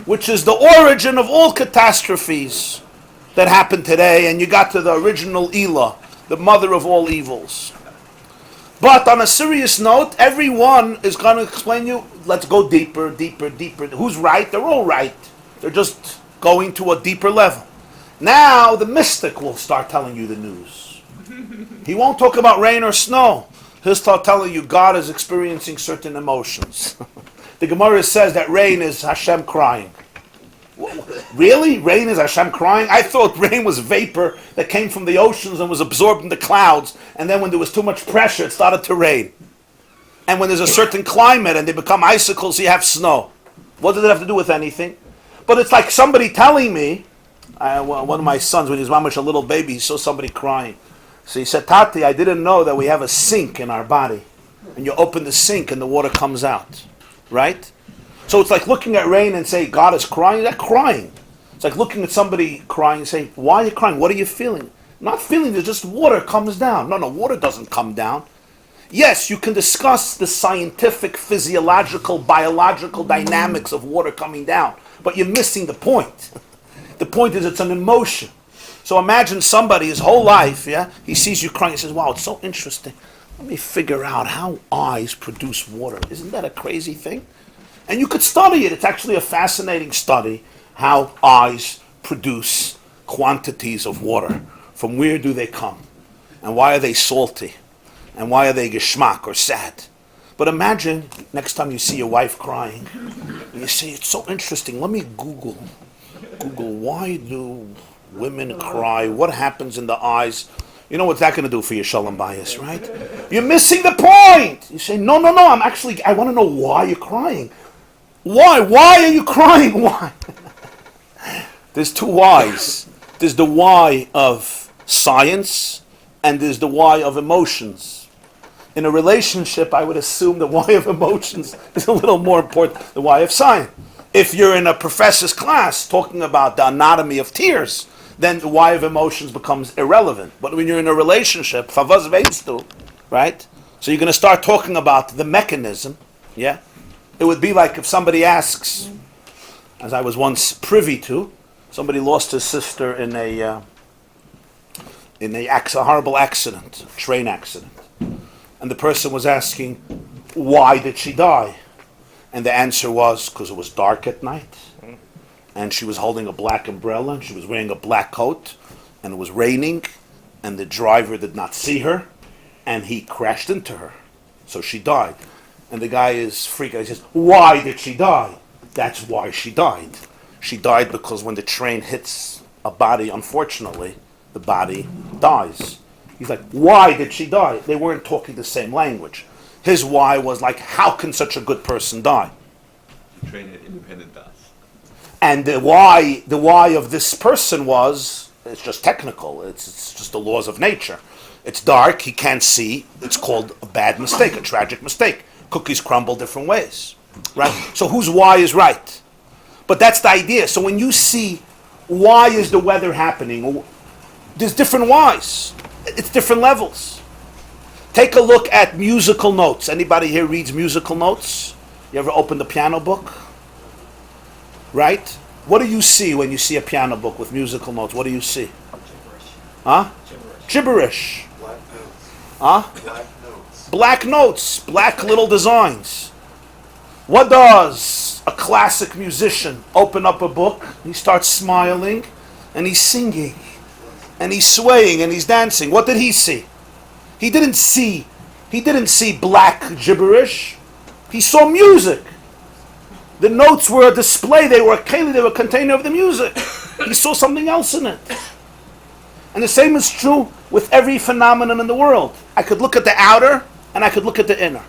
which is the origin of all catastrophes that happen today, and you got to the original Elah, the mother of all evils. But on a serious note, everyone is going to explain to you, let's go deeper. Who's right? They're all right. They're just going to a deeper level. Now the mystic will start telling you the news. He won't talk about rain or snow. He'll start telling you God is experiencing certain emotions. The Gemara says that rain is Hashem crying. Really? Rain is Hashem crying? I thought rain was vapor that came from the oceans and was absorbed in the clouds, and then when there was too much pressure, it started to rain. And when there's a certain climate and they become icicles, you have snow. What does it have to do with anything? But it's like somebody telling me, one of my sons, when he was mamish a little baby, he saw somebody crying. So he said, Tati, I didn't know that we have a sink in our body. And you open the sink and the water comes out. Right? So it's like looking at rain and say, God is crying. They're crying. It's like looking at somebody crying and saying, why are you crying? What are you feeling? Not feeling, there's just water comes down. No, water doesn't come down. Yes, you can discuss the scientific, physiological, biological dynamics of water coming down, but you're missing the point. The point is it's an emotion. So imagine somebody, his whole life, he sees you crying, he says, wow, it's so interesting. Let me figure out how eyes produce water. Isn't that a crazy thing? And you could study it. It's actually a fascinating study, how eyes produce quantities of water. From where do they come? And why are they salty? And why are they geschmack or sad? But imagine next time you see your wife crying, and you say, it's so interesting, let me Google why do women cry? What happens in the eyes? You know what's that going to do for your shalom bias, right? You're missing the point. You say, no, I want to know why you're crying. Why? Why are you crying? Why? There's two whys. There's the why of science, and there's the why of emotions. In a relationship, I would assume the why of emotions is a little more important than the why of science. If you're in a professor's class talking about the anatomy of tears, then the why of emotions becomes irrelevant. But when you're in a relationship, right? So you're going to start talking about the mechanism, yeah? It would be like if somebody asks, as I was once privy to, somebody lost his sister in a horrible accident, a train accident. And the person was asking, why did she die? And the answer was, because it was dark at night, and she was holding a black umbrella, and she was wearing a black coat, and it was raining, and the driver did not see her, and he crashed into her. So she died. And the guy is freaked out. He says, why did she die? That's why she died. She died because when the train hits a body, unfortunately, the body dies. He's like, why did she die? They weren't talking the same language. His why was like, how can such a good person die? The train had independent thoughts. And the why of this person was, it's just technical. It's just the laws of nature. It's dark, he can't see. It's called a bad mistake, a tragic mistake. Cookies crumble different ways, right? So whose why is right? But that's the idea. So when you see why is the weather happening, there's different whys. It's different levels. Take a look at musical notes. Anybody here reads musical notes? You ever open the piano book? Right? What do you see when you see a piano book with musical notes? What do you see? Huh? Gibberish. Black notes. Huh? Black notes. Black notes. Black little designs. What does a classic musician open up a book? He starts smiling and he's singing and he's swaying and he's dancing. What did he see? He didn't see black gibberish. He saw music. The notes were a display. They were a container of the music. He saw something else in it. And the same is true with every phenomenon in the world. I could look at the outer and I could look at the inner.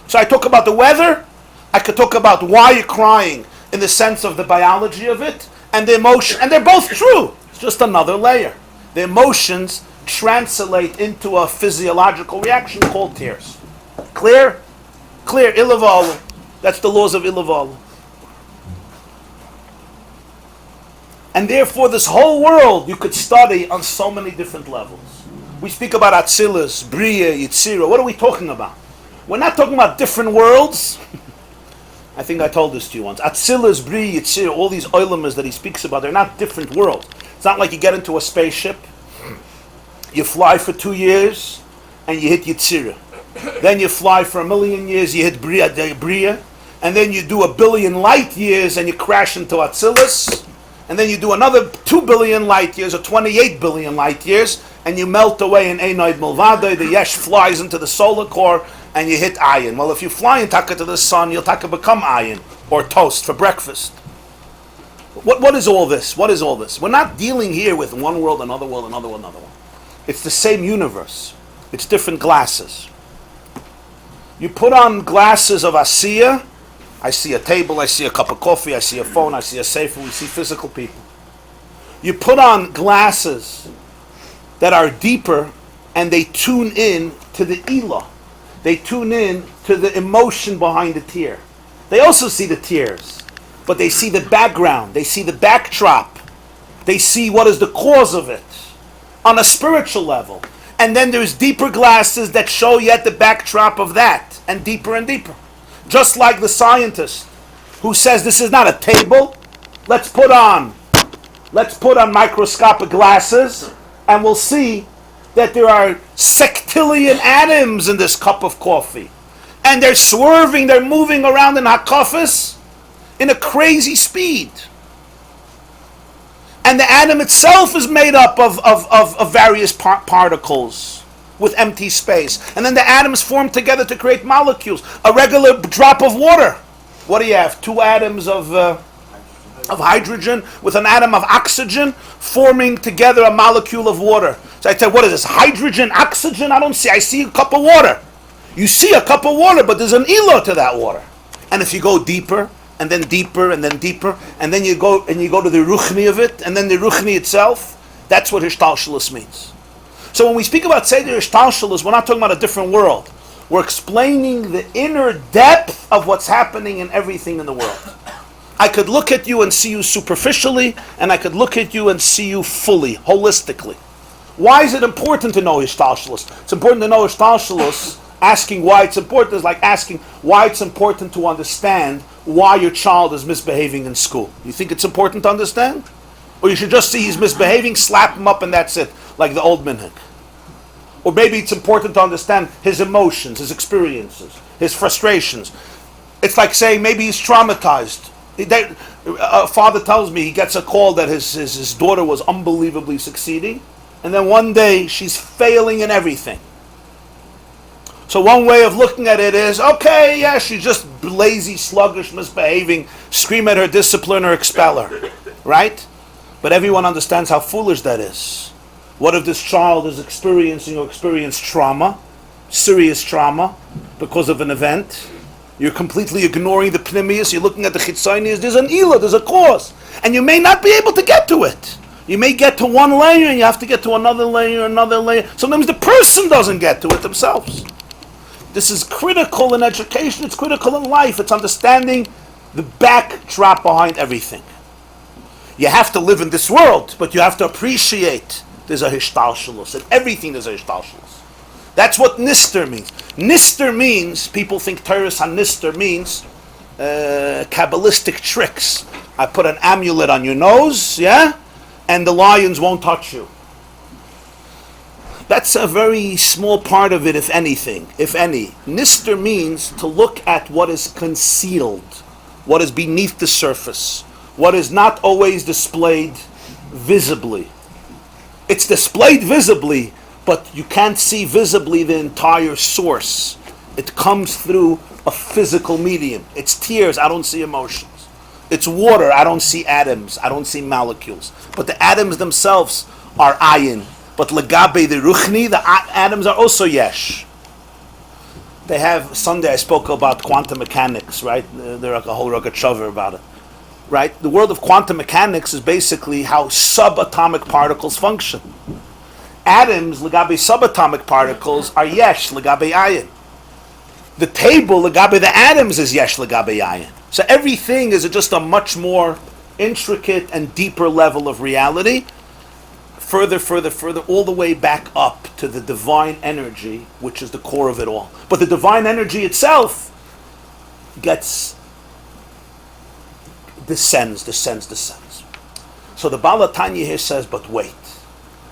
So I talk about the weather. I could talk about why you're crying in the sense of the biology of it and the emotion. And they're both true. It's just another layer. The emotions translate into a physiological reaction called tears. Clear? Clear. Ilavalu. That's the laws of Ilavalu. And therefore this whole world you could study on so many different levels. We speak about Atzilus, Bria, Yitzira. What are we talking about? We're not talking about different worlds. I think I told this to you once. Atzilus, Bria, Yitzira, all these oilamas that he speaks about, they're not different worlds. It's not like you get into a spaceship, you fly for 2 years, and you hit Yitzira. Then you fly for 1,000,000 years, you hit Bria, and then you do 1 billion light years and you crash into Atzilus. And then you do another 2 billion light years or 28 billion light years, and you melt away in Einoid Milvadoi. The Yesh flies into the solar core, and you hit Ayin. Well, if you fly in Taka to the sun, you'll Taka become Ayin, or toast for breakfast. What is all this? What is all this? We're not dealing here with one world, another world, another world, another world. It's the same universe. It's different glasses. You put on glasses of Asiya. I see a table, I see a cup of coffee, I see a phone, I see a sefer, we see physical people. You put on glasses that are deeper and they tune in to the Elah. They tune in to the emotion behind the tear. They also see the tears, but they see the background, they see the backdrop. They see what is the cause of it on a spiritual level. And then there's deeper glasses that show yet the backdrop of that, and deeper and deeper. Just like the scientist who says this is not a table, let's put on microscopic glasses and we'll see that there are sextillion atoms in this cup of coffee. And they're swerving, they're moving around in hakafis in a crazy speed. And the atom itself is made up of various particles with empty space. And then the atoms form together to create molecules. A regular drop of water. What do you have? 2 atoms of hydrogen with an atom of oxygen forming together a molecule of water. So I said, what is this? Hydrogen, oxygen? I don't see. I see a cup of water. You see a cup of water, but there's an elo to that water. And if you go deeper, and then deeper, and then deeper, and then you go to the ruchni of it, and then the ruchni itself, that's what hishtalshalus means. So when we speak about Seder Ishtalshalus, we're not talking about a different world. We're explaining the inner depth of what's happening in everything in the world. I could look at you and see you superficially, and I could look at you and see you fully, holistically. Why is it important to know Ishtalshalus? It's important to know Ishtalshalus. Asking why it's important is like asking why it's important to understand why your child is misbehaving in school. You think it's important to understand? Or you should just see he's misbehaving, slap him up, and that's it, like the old minhag. Or maybe it's important to understand his emotions, his experiences, his frustrations. It's like saying maybe he's traumatized. A father tells me he gets a call that his daughter was unbelievably succeeding, and then one day she's failing in everything. So one way of looking at it is, okay, yeah, she's just lazy, sluggish, misbehaving, scream at her, discipline her, expel her, right? But everyone understands how foolish that is. What if this child is experiencing or experienced trauma, serious trauma, because of an event? You're completely ignoring the pnimius, you're looking at the chitzonius, there's an ilah, there's a cause, and you may not be able to get to it. You may get to one layer and you have to get to another layer, another layer. Sometimes the person doesn't get to it themselves. This is critical in education, it's critical in life, it's understanding the backdrop behind everything. You have to live in this world, but you have to appreciate there's a hishtalshalus. In everything there's a hishtalshalus. That's what nister means. Nister means, people think Teres HaNister means Kabbalistic tricks. I put an amulet on your nose, yeah? And the lions won't touch you. That's a very small part of it, if anything, if any. Nister means to look at what is concealed, what is beneath the surface, what is not always displayed visibly. It's displayed visibly, but you can't see visibly the entire source. It comes through a physical medium. It's tears, I don't see emotions. It's water, I don't see atoms, I don't see molecules. But the atoms themselves are ayin. But legabe the ruchni, the atoms are also yesh. They have, Sunday I spoke about quantum mechanics, right? There's like a whole Rogachover about it. Right? The world of quantum mechanics is basically how subatomic particles function. Atoms, legabe subatomic particles, are yesh, legabe ayin. The table, legabe the atoms, is yesh, legabe ayin. So everything is just a much more intricate and deeper level of reality. Further, all the way back up to the divine energy, which is the core of it all. But the divine energy itself descends. So the Baal HaTanya here says, but wait,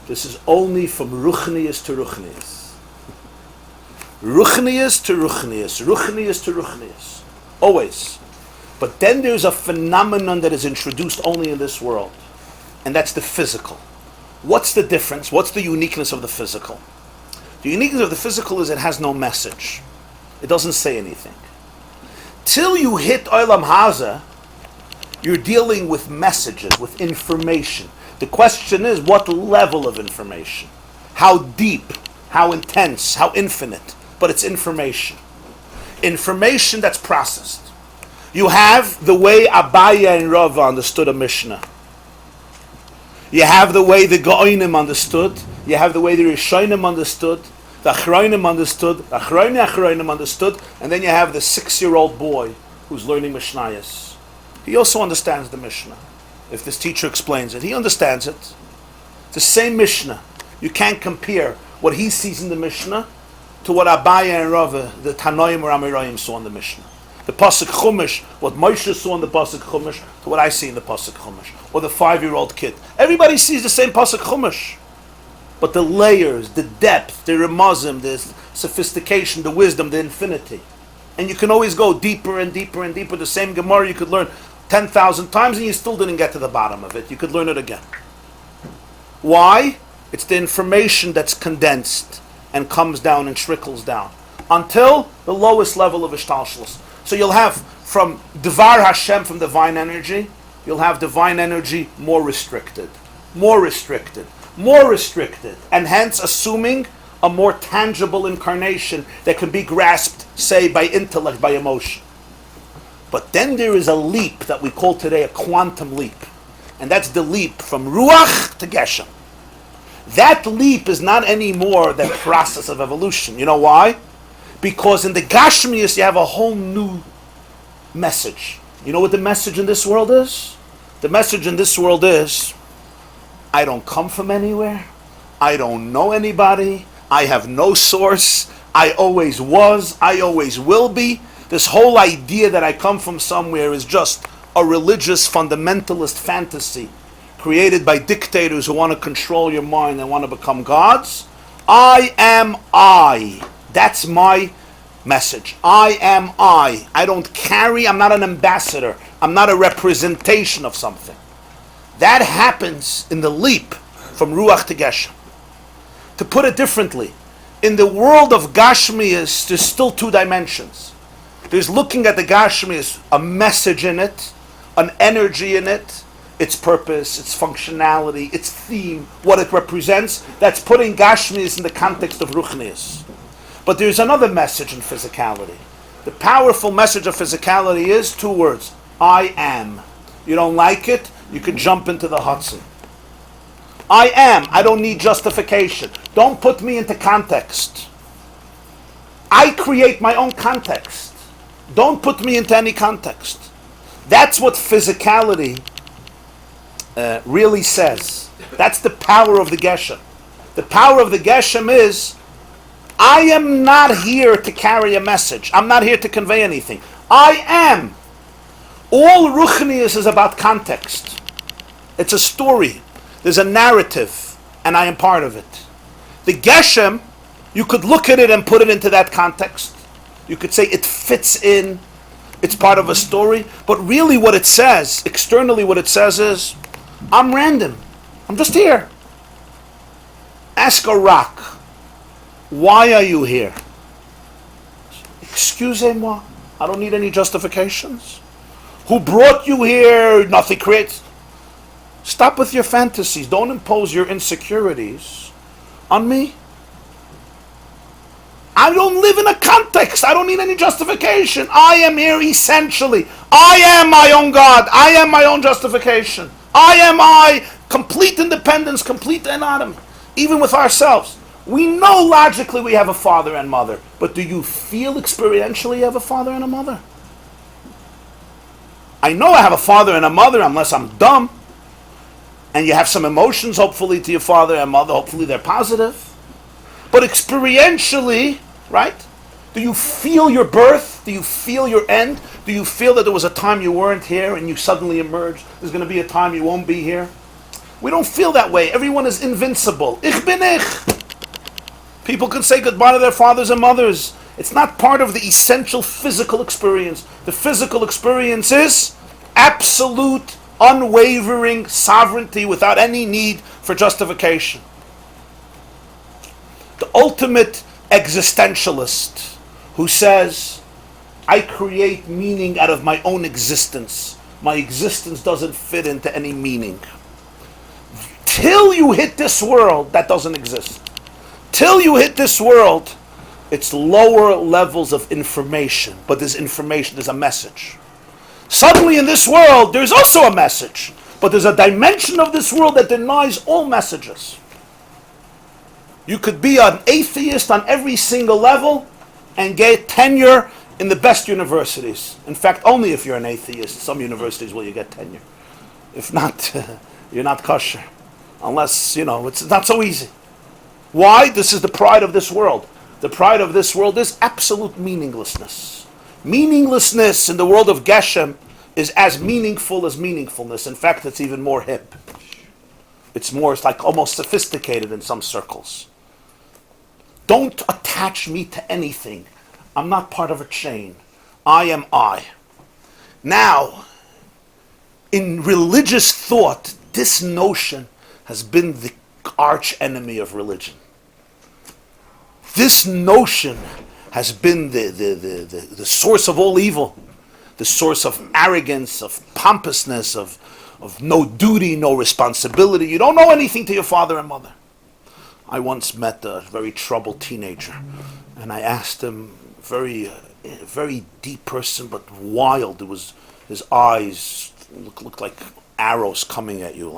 this is only from Ruchnius to Ruchnius. Ruchnius to Ruchnius. Ruchnius to Ruchnius. Always. But then there's a phenomenon that is introduced only in this world, and that's the physical. What's the difference? What's the uniqueness of the physical? The uniqueness of the physical is it has no message. It doesn't say anything. Till you hit Olam Haza, you're dealing with messages, with information. The question is, what level of information? How deep? How intense? How infinite? But it's information. Information that's processed. You have the way Abaya and Rava understood a Mishnah. You have the way the Go'inim understood. You have the way the Rishonim understood. The Achroinim understood. The Achroinim understood. And then you have the 6-year-old boy who's learning Mishnayos. He also understands the Mishnah. If this teacher explains it, he understands it. It's the same Mishnah. You can't compare what he sees in the Mishnah to what Abaya and Rava, the Tanoim or Amirayim, saw in the Mishnah. The Pasuk Chumash, what Moshe saw in the Pasuk Chumash, to what I see in the Pasuk Chumash. Or the 5-year-old kid. Everybody sees the same Pasuk Chumash. But the layers, the depth, the remazim, the sophistication, the wisdom, the infinity. And you can always go deeper and deeper and deeper. The same Gemara you could learn 10,000 times and you still didn't get to the bottom of it. You could learn it again. Why? It's the information that's condensed and comes down and trickles down. Until the lowest level of Ishtalshalos. So you'll have from Devar Hashem, from divine energy, you'll have divine energy more restricted, and hence assuming a more tangible incarnation that can be grasped, say, by intellect, by emotion. But then there is a leap that we call today a quantum leap, and that's the leap from Ruach to Geshem. That leap is not anymore the process of evolution. You know why? Because in the Gashmius you have a whole new message. You know what the message in this world is? The message in this world is, I don't come from anywhere. I don't know anybody. I have no source. I always was. I always will be. This whole idea that I come from somewhere is just a religious fundamentalist fantasy created by dictators who want to control your mind and want to become gods. I am I. That's my message. I am I. I don't carry, I'm not an ambassador. I'm not a representation of something. That happens in the leap from Ruach to Geshem. To put it differently, in the world of Gashmias, there's still two dimensions. There's looking at the Gashmias, a message in it, an energy in it, its purpose, its functionality, its theme, what it represents. That's putting Gashmias in the context of Ruchnias. But there's another message in physicality. The powerful message of physicality is 2 words. I am. You don't like it? You can jump into the Hudson. I am. I don't need justification. Don't put me into context. I create my own context. Don't put me into any context. That's what physicality really says. That's the power of the Geshem. The power of the Geshem is I am not here to carry a message. I'm not here to convey anything. I am. All Ruchnius is about context. It's a story. There's a narrative, and I am part of it. The Geshem, you could look at it and put it into that context. You could say it fits in, it's part of a story, but really what it says, externally what it says is, I'm random. I'm just here. Ask a rock, why are you here? Excusez-moi, I don't need any justifications. Who brought you here? Nothing creates. Stop with your fantasies. Don't impose your insecurities on me. I don't live in a context. I don't need any justification. I am here essentially. I am my own God. I am my own justification. I. Complete independence, complete autonomy. Even with ourselves. We know logically we have a father and mother. But do you feel experientially you have a father and a mother? I know I have a father and a mother unless I'm dumb. And you have some emotions, hopefully, to your father and mother. Hopefully they're positive. But experientially, right? Do you feel your birth? Do you feel your end? Do you feel that there was a time you weren't here and you suddenly emerged? There's going to be a time you won't be here? We don't feel that way. Everyone is invincible. Ich bin ich. People can say goodbye to their fathers and mothers. It's not part of the essential physical experience. The physical experience is absolute, unwavering sovereignty without any need for justification. The ultimate existentialist who says, I create meaning out of my own existence. My existence doesn't fit into any meaning. Till you hit this world, that doesn't exist. Till you hit this world, it's lower levels of information. But there's information, there's a message. Suddenly in this world, there's also a message. But there's a dimension of this world that denies all messages. You could be an atheist on every single level and get tenure in the best universities. In fact, only if you're an atheist, some universities will you get tenure. If not, you're not kosher. Unless, it's not so easy. Why? This is the pride of this world. The pride of this world is absolute meaninglessness. Meaninglessness in the world of Geshem is as meaningful as meaningfulness. In fact, it's even more hip. It's like almost sophisticated in some circles. Don't attach me to anything. I'm not part of a chain. I am I. Now, in religious thought, this notion has been the arch enemy of religion. This notion has been the source of all evil, the source of arrogance, of pompousness, of no duty, no responsibility. You don't know anything to your father and mother. I once met a very troubled teenager, and I asked him, very deep person, but wild. It was his eyes looked like arrows coming at you,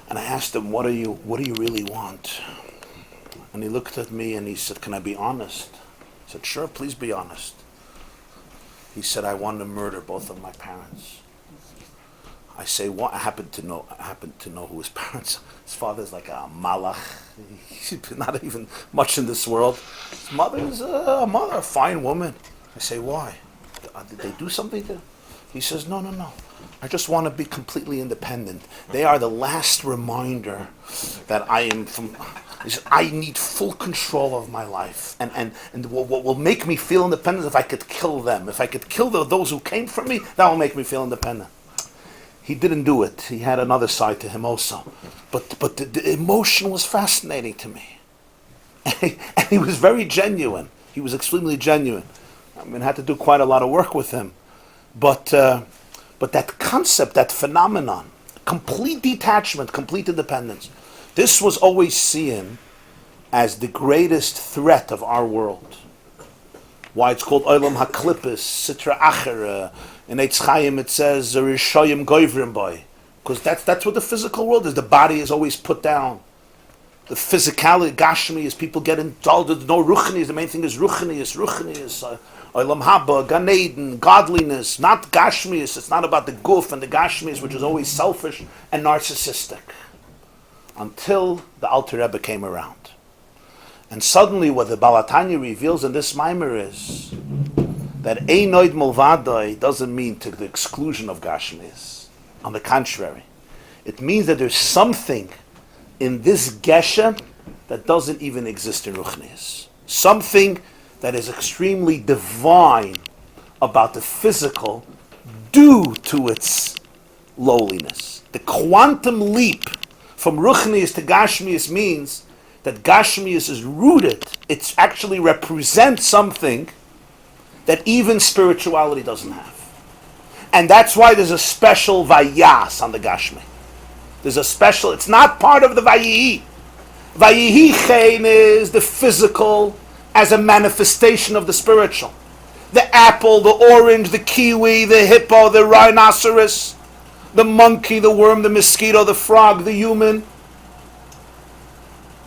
And I asked him, what do you really want? And he looked at me and he said, can I be honest? I said, sure, please be honest. He said, I want to murder both of my parents. I say, what? I happen to know who his parents. His father's like a malach. He's not even much in this world. His mother's a fine woman. I say, why? Did they do something to? He says, no. I just want to be completely independent. They are the last reminder that I am from. He says, I need full control of my life, and what will make me feel independent is if I could kill them. If I could kill those who came from me, that will make me feel independent. He didn't do it. He had another side to him also. But the emotion was fascinating to me. And he was very genuine. He was extremely genuine. I mean, I had to do quite a lot of work with him. But that concept, that phenomenon, complete detachment, complete independence, this was always seen as the greatest threat of our world. Why it's called Olam HaKlippus, Sitra Acher. In Ohr Chaim it says Rishayim Goivrim Boy, because that's what the physical world is. The body is always put down. The physicality, Gashmi, is people get indulged. There's no Ruchni. The main thing is Ruchni is Olam Haba, Gan Eden, godliness, not Gashmius. It's not about the Guf and the Gashmius, which is always selfish and narcissistic. Until the Alter Rebbe came around. And suddenly what the Balatanya reveals in this mimer is that Einoid Mulvadoi doesn't mean to the exclusion of Gashmis. On the contrary, it means that there's something in this Geshem that doesn't even exist in Ruchnis. Something that is extremely divine about the physical due to its lowliness. The quantum leap from Ruchnis to Gashmias means that Gashmias is rooted. It actually represents something that even spirituality doesn't have. And that's why there's a special Vayas on the Gashmi. There's a special, it's not part of the Vayihi. Vayihi Chen is the physical as a manifestation of the spiritual. The apple, the orange, the kiwi, the hippo, the rhinoceros, the monkey, the worm, the mosquito, the frog, the human,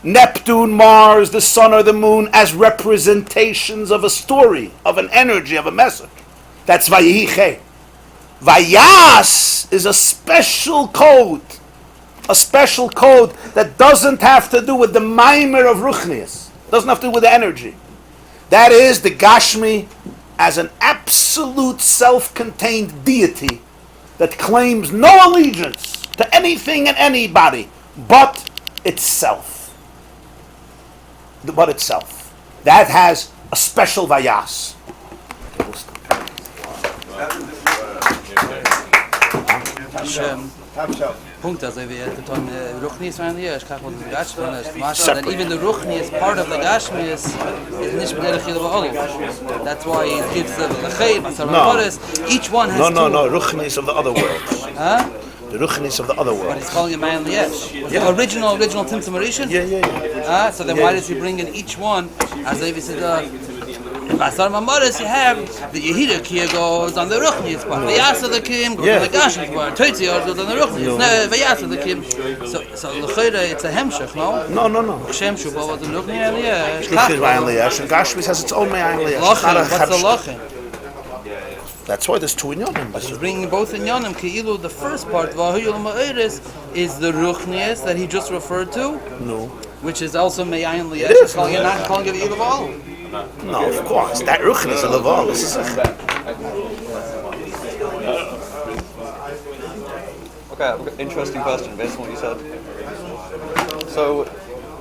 Neptune, Mars, the sun or the moon as representations of a story, of an energy, of a message. That's Vayihi Chen. Vayas is a special code that doesn't have to do with the mimer of Ruchnius, doesn't have to do with the energy. That is the Gashmi as an absolute self-contained deity that claims no allegiance to anything and anybody but itself. That has a special Vayas. Punkt, also wie getan Ruchni is van hier, ich kann von Gashmi, that even the Ruchni is part of the Gashmi is nicht bederich all. That's why it gives the Chaim, each one has No, Ruchni is of the other world. Huh? The Ruchni is of the other world. But he's calling it Mayan Liesh. The original Tzimtzum Rishon? Yeah. So then why does he bring in each one? As if he said, Basar Mamaris, you have the Yehida Kia goes on the Ruchni part. Vayasa the Kim goes on the Gashmi part. Totzior goes on the Ruchni. Vayasa the Kim. So L'chayda, it's a Hemshech, no? No. Shem Shuba was the Ruchni and Liesh. Likkutei Torah and Gashmi has its own Mayan Liesh. What's the Lachem? That's why there's two in Yonim. He's bringing both in Yonim. Ki'ilu, the first part, Vahuyul Ma'iris, is the Ruchnius that he just referred to. No. Which is also Mayan Liesh. It is. Calling it Ilaval. No, of course. That Ruchni is a Laval. Okay, interesting question based on what you said. So,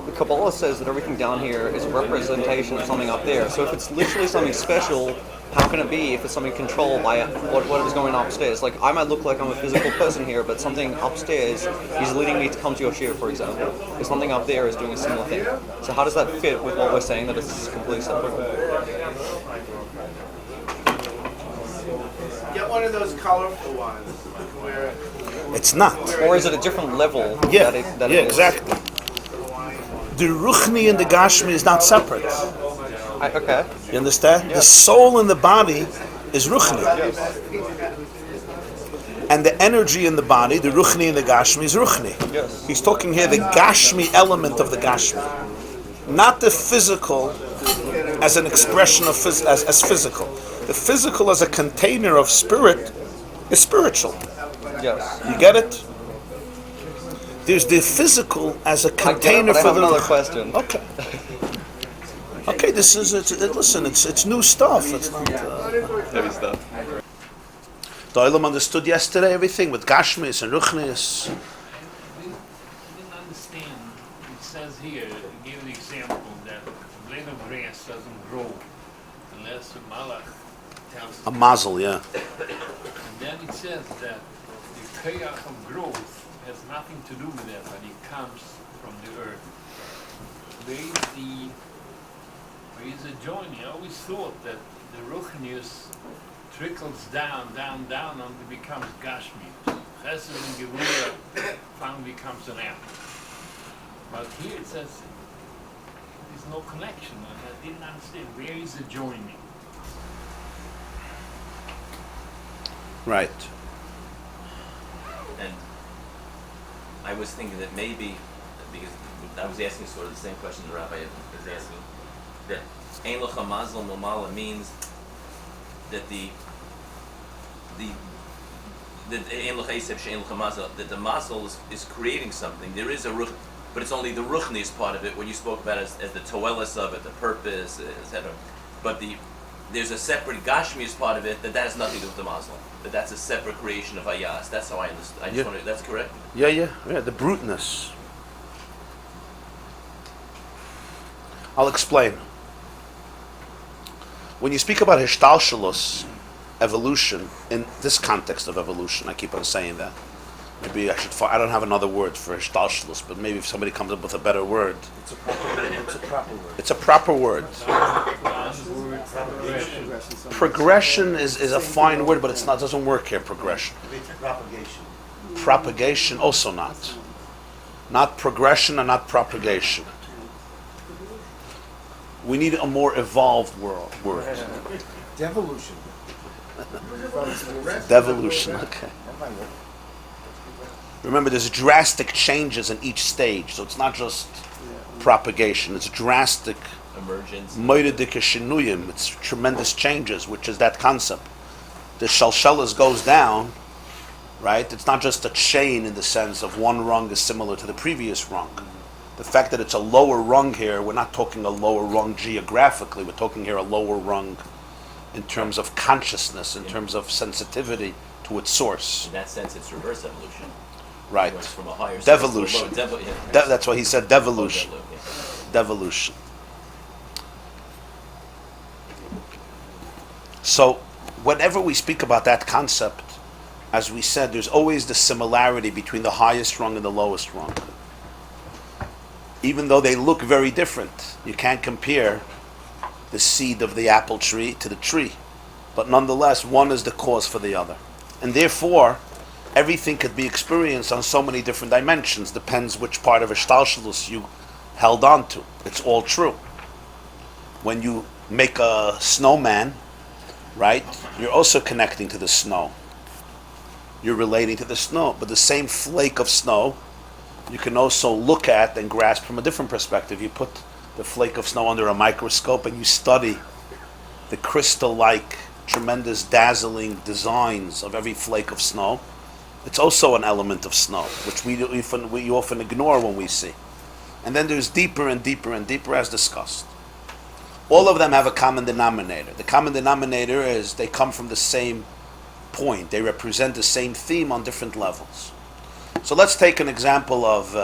the Kabbalah says that everything down here is a representation of something up there. So if it's literally something special, how can it be if it's something controlled by what is going on upstairs? Like, I might look like I'm a physical person here, but something upstairs is leading me to come to your shiur, for example. If something up there is doing a similar thing. So how does that fit with what we're saying, that it's completely separate? Get one of those colorful ones. Where it's not. Or is it a different level? Yeah, that it is? Exactly. The Ruchni and the Gashmi is not separate. Okay. You understand? The soul in the body is Ruchni. And the energy in the body, the Ruchni and the Gashmi, is Ruchni. Yes. He's talking here the Gashmi element of the Gashmi. Not the physical as an expression of as physical. The physical as a container of spirit is spiritual. Yes. You get it? There's the physical as a container for the... another question. Okay. Okay, this is it's new stuff. It's not Heavy stuff. The Olam understood yesterday everything with Gashmis and Ruchnis. We didn't understand. It says here, it gave an example that a blade of grass doesn't grow unless a malach tells A mazel, yeah. And then it says that the chaos of growth has nothing to do with that, but it comes from the earth. Where is the joining? I always thought that the Ruchnius trickles down until it becomes Gashmi. Chesed and Gevura finally becomes an apple. But here it says there's no connection, and I didn't understand where is the joining. Right. And I was thinking that maybe, because I was asking sort of the same question the Rabbi is asking, that Ein Lecha Mazel Milmala means that the that the mazel is creating something. There is a ruch, but it's only the ruchnius part of it. When you spoke about it as the toelis of it, the purpose, etc. But there's a separate gashmius part of it that has nothing to do with the mazel. That's a separate creation of ayas. That's how I understand. I just wanted, that's correct. Yeah, the bruteness. I'll explain. When you speak about hishtalshalus, evolution, in this context of evolution, I keep on saying that. Maybe I should. I don't have another word for hishtalshalus, but maybe if somebody comes up with a better word. It's a proper word. It's a proper word. Progression is a fine word, but it's not. Doesn't work here. Progression. Propagation also not. Not progression and not propagation. We need a more evolved word. Devolution. Devolution. Okay. Remember, there's drastic changes in each stage, so it's not just propagation. It's drastic. Emergence. It's tremendous changes, which is that concept. The shalshelas goes down, right? It's not just a chain in the sense of one rung is similar to the previous rung. The fact that it's a lower rung here, we're not talking a lower rung geographically, we're talking here a lower rung in terms of consciousness, in terms of sensitivity to its source. In that sense, it's reverse evolution. Right. It goes from a higher Devolution. That's why he said devolution. Devolution. So, whenever we speak about that concept, as we said, there's always the similarity between the highest rung and the lowest rung. Even though they look very different, you can't compare the seed of the apple tree to the tree. But nonetheless, one is the cause for the other. And therefore, everything could be experienced on so many different dimensions. Depends which part of Ishtalshalus you held on to. It's all true. When you make a snowman, right, you're also connecting to the snow. You're relating to the snow. But the same flake of snow, you can also look at and grasp from a different perspective. You put the flake of snow under a microscope and you study the crystal-like, tremendous, dazzling designs of every flake of snow. It's also an element of snow, which we often ignore when we see. And then there's deeper and deeper and deeper, as discussed. All of them have a common denominator. The common denominator is they come from the same point. They represent the same theme on different levels. So let's take an example of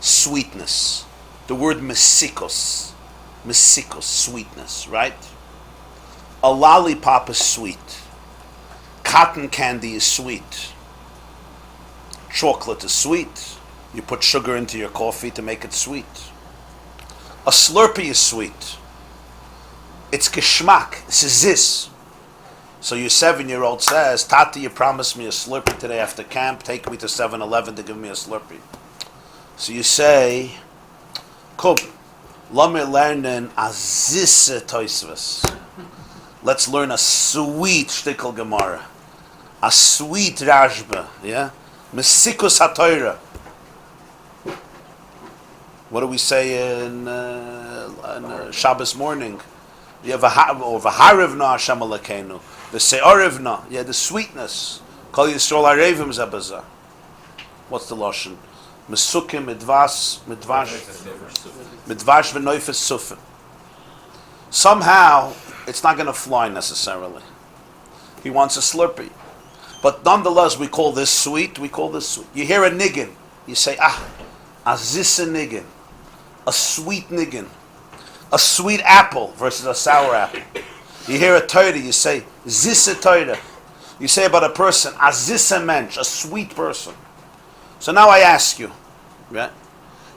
sweetness. The word mesikos, sweetness, right? A lollipop is sweet. Cotton candy is sweet. Chocolate is sweet. You put sugar into your coffee to make it sweet. A Slurpee is sweet. It's geschmack. It's zis. So your 7-year-old says, Tati, you promised me a Slurpee today after camp. Take me to 7-Eleven to give me a Slurpee. So you say, Kub, lamer lernen azisse toisves. Let's learn a sweet shtickle Gemara. A sweet Rashba. Yeah? Mesikus HaTorah. What do we say in Shabbos morning? You have a Harivna Hashem Elokeinu. The Se'orivna. Yeah, the sweetness. Kol Yisrael Arevim Zabazah. What's the Lashon? Mesukim midvash v'noifes sufin. Somehow, it's not going to fly necessarily. He wants a Slurpee. But nonetheless, we call this sweet. You hear a niggin. You say, azissa niggin. A sweet niggin. A sweet apple versus a sour apple. You hear a Torah, you say, zissa Torah. You say about a person, azissa mensch, a sweet person. So now I ask you, right?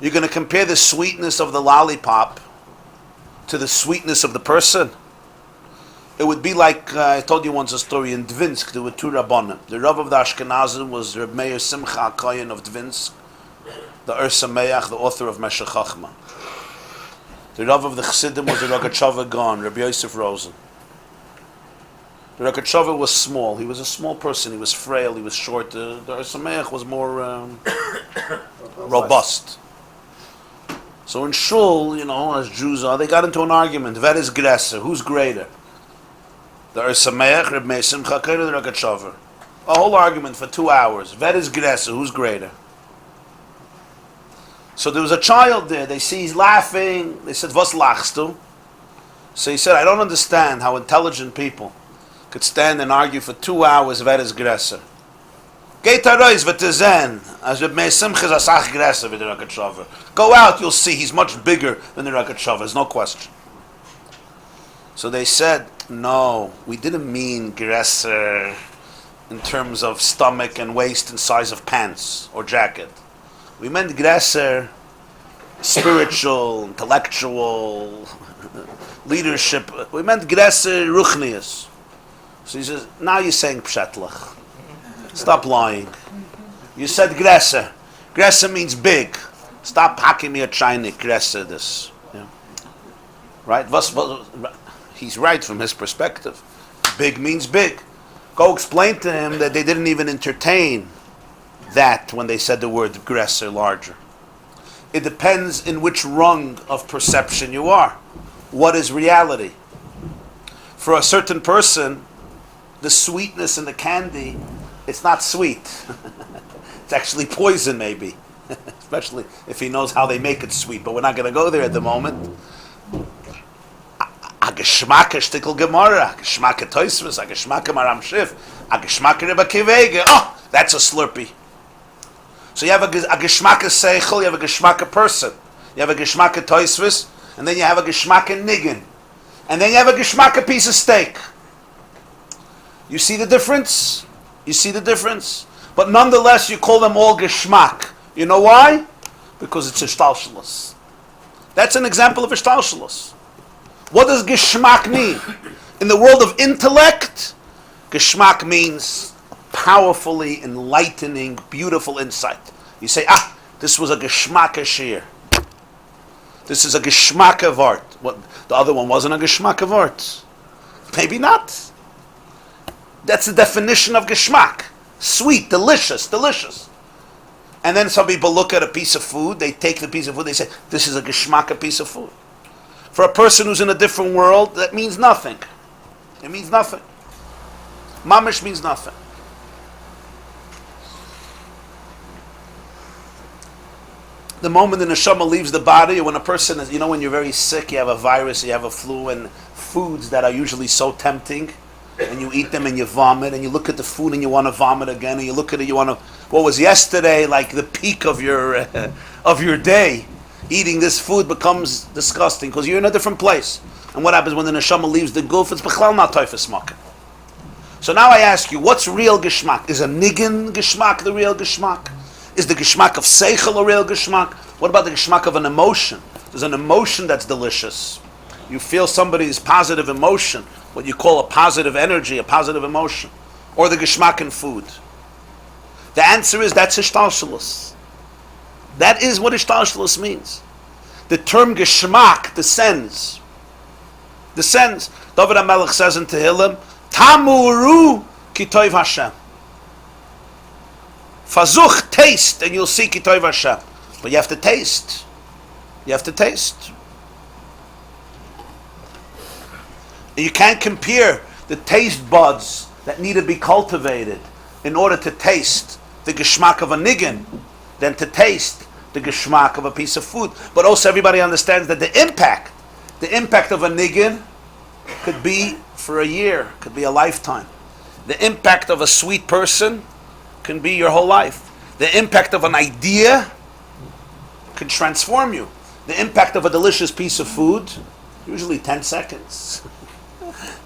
You're going to compare the sweetness of the lollipop to the sweetness of the person? It would be like, I told you once a story in Dvinsk, there were two Rabbanim. The Rav of the Ashkenazim was Reb Meir Simcha HaKoyen of Dvinsk, the Ohr Sameach, the author of Meshech Chochmah. The Rav of the Chassidim was the Rogatchover Gaon, Rabbi Yosef Rosen. The Rogatchover was small. He was a small person. He was frail. He was short. The Ohr Sameach was more robust. So in Shul, as Jews are, they got into an argument. Wer is Gresser? Who's greater? The Ohr Sameach, Reb Meir Simcha HaKoyen, or the Rogatchover? A whole argument for 2 hours. Vet is Gresa, who's greater? So there was a child there. They see he's laughing. They said, "Was lachst du?" So he said, "I don't understand how intelligent people could stand and argue for 2 hours. Vet is Gresa. Geht arois v'tezen, as Rebbe Simcha asach Gresa v'deraka tshaver. Go out, you'll see he's much bigger than the Deraka tshaver. There's no question." So they said, "No, we didn't mean Gresa in terms of stomach and waist and size of pants or jacket. We meant Gresa, spiritual, intellectual, leadership. We meant Gresa ruchnius." So he says, "Now you're saying pshatlach. Stop lying. You said Gresa. Gresa means big. Stop hacking me a Chinese Gresa this." Yeah. Right? He's right from his perspective. Big means big. Go explain to him that they didn't even entertain that when they said the word Gresa, larger. It depends in which rung of perception you are. What is reality? For a certain person, the sweetness in the candy, it's not sweet. It's actually poison, maybe. Especially if he knows how they make it sweet. But we're not going to go there at the moment. A geschmacke stickel gemara, a geschmacke toismus, a geschmacke maram shif, a geschmacke Rebbe kivege. Oh, that's a slurpee. So you have a geschmacke seichel, you have a geschmacke person. You have a geschmacke toismus, and then you have a geschmacke niggin. And then you have a geschmacke piece of steak. You see the difference? You see the difference? But nonetheless, you call them all geschmack. You know why? Because it's ishtalshalos. That's an example of ishtalshalos. What does geschmack mean? In the world of intellect, geschmack means powerfully enlightening, beautiful insight. You say, this was a geschmack shir. This is a geschmack of art. What, the other one wasn't a geschmack of art? Maybe not. That's the definition of geschmack. Sweet, delicious, delicious. And then some people look at a piece of food, they take the piece of food, they say, this is a geschmack piece of food. For a person who's in a different world, that means nothing. It means nothing. Mamish means nothing. The moment the neshama leaves the body, when a person is, when you're very sick, you have a virus, you have a flu, and foods that are usually so tempting, and you eat them and you vomit, and you look at the food and you want to vomit again, and you look at it, you want to, what was yesterday like the peak of your day, eating this food becomes disgusting because you're in a different place. And what happens when the neshama leaves the guf? It's b'chlal not toifes makken. So now I ask you, what's real geschmack? Is a niggin geschmack the real geschmack? Is the geschmack of seichel a real geschmack? What about the geschmack of an emotion? There's an emotion that's delicious. You feel somebody's positive emotion, what you call a positive energy, a positive emotion. Or the geschmack in food. The answer is that's ishtalshalos. That is what ishtalshalos means. The term geschmack descends. David HaMelech says in Tehillim, Tamuru ki toiv Hashem. Fazuch, taste, and you'll see ki toiv Hashem. But you have to taste. You have to taste. You can't compare the taste buds that need to be cultivated in order to taste the geschmack of a niggin than to taste the geschmack of a piece of food. But also everybody understands that the impact of a niggin could be for a year, could be a lifetime. The impact of a sweet person can be your whole life. The impact of an idea can transform you. The impact of a delicious piece of food, usually 10 seconds.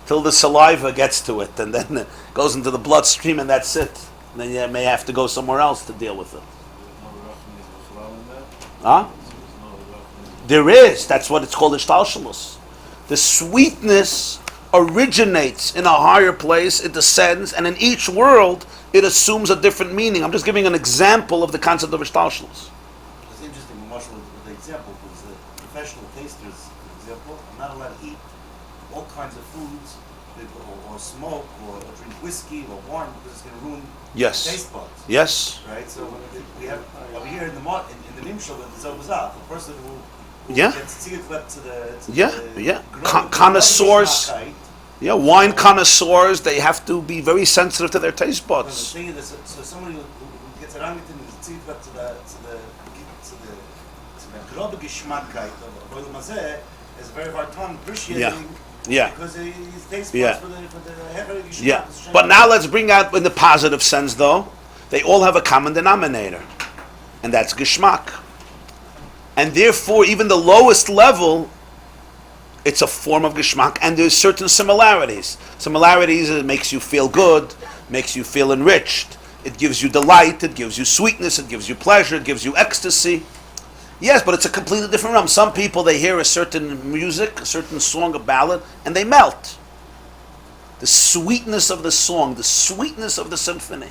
Till the saliva gets to it, and then it goes into the bloodstream, and that's it. And then you may have to go somewhere else to deal with it. Huh? There is. That's what it's called, ishtalshalos. The sweetness originates in a higher place, it descends, and in each world, it assumes a different meaning. I'm just giving an example of the concept of ishtalshalos. It's interesting, Marshall, with the example, because the professional tasters, for example, are not allowed to eat all kinds of foods, or smoke, or drink whiskey, or wine, because it's going to ruin taste buds. Yes. Right? So we have over here in the Nimshal, with the Tamuz-Av, the person who Yeah. gets tziyut to the Connoisseurs. Yeah, wine connoisseurs, they have to be very sensitive to their taste But buds. the thing is, so somebody who gets around it and zieht up to the grobe Geschmackkeit of Oil Mazeh is a very hard time appreciating. Yeah. Because his taste buds Yeah. for the heavy Geschmack. Yeah. is But now let's bring out in the positive sense though, they all have a common denominator. And that's geschmack. And therefore, even the lowest level, it's a form of geschmack, and there's certain similarities. Similarities, it makes you feel good, makes you feel enriched, it gives you delight, it gives you sweetness, it gives you pleasure, it gives you ecstasy. Yes, but it's a completely different realm. Some people, they hear a certain music, a certain song, a ballad, and they melt. The sweetness of the song, the sweetness of the symphony.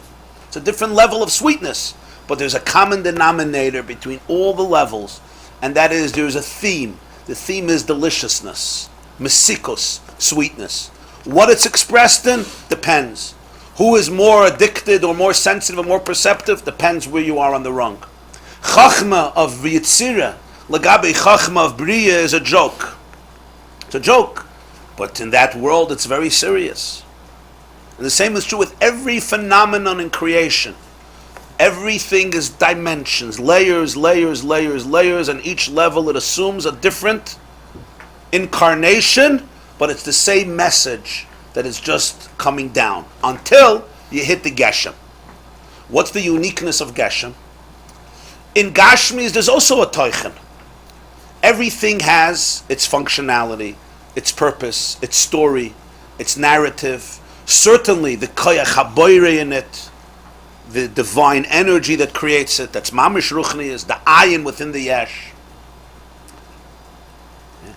It's a different level of sweetness, but there's a common denominator between all the levels, and that is there's a theme. The theme is deliciousness, mesikos, sweetness. What it's expressed in depends. Who is more addicted or more sensitive or more perceptive depends where you are on the rung. Chachma of Yitzira, Lagabe Chachma of Bria is a joke. It's a joke. But in that world it's very serious. And the same is true with every phenomenon in creation. Everything is dimensions, layers, layers, layers, layers, and each level it assumes a different incarnation, but it's the same message that is just coming down until you hit the Geshem. What's the uniqueness of Geshem? In Gashmis there's also a Teuchen. Everything has its functionality, its purpose, its story, its narrative. Certainly the Koyach HaBoire in it, the divine energy that creates it, that's Mamish Ruchni, is the ayin within the Yesh. Yeah.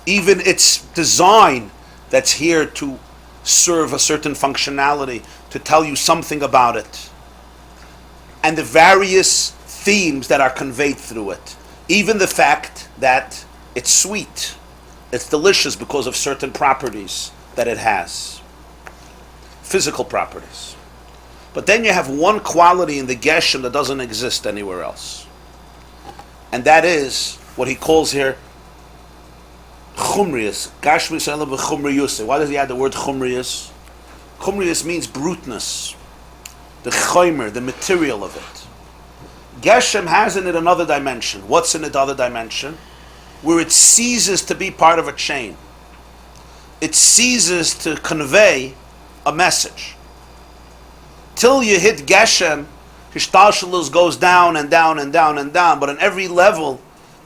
Even its design that's here to serve a certain functionality, to tell you something about it. And the various themes that are conveyed through it. Even the fact that it's sweet, it's delicious because of certain properties that it has. Physical properties. But then you have one quality in the Geshem that doesn't exist anywhere else. And that is what he calls here Chumrius. Gashmis ela b'chumriyus. Why does he add the word Chumrius? Chumrius means bruteness. The chaymer, the material of it. Geshem has in it another dimension. What's in the other dimension? Where it ceases to be part of a chain. It ceases to convey a message. Till you hit Geshem, Hishtalshalus goes down and down and down and down, but on every level,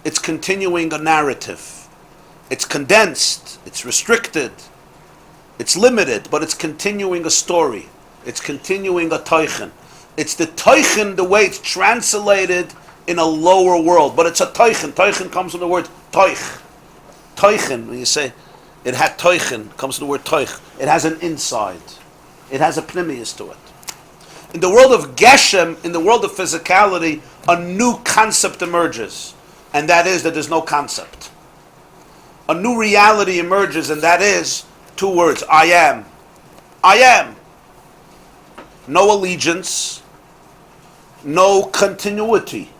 it's continuing a narrative. It's condensed, it's restricted, it's limited, but it's continuing a story. It's continuing a Teuchen. It's the Teuchen, the way it's translated in a lower world, but it's a Teuchen. Teuchen comes from the word Teuch. Teuchen, when you say it had Teuchen, comes from the word Teuch. It has an inside. It has a pnimius to it. In the world of Geshem, in the world of physicality, a new concept emerges. And that is that there's no concept. A new reality emerges, and that is two words. I am. I am. No allegiance. No continuity.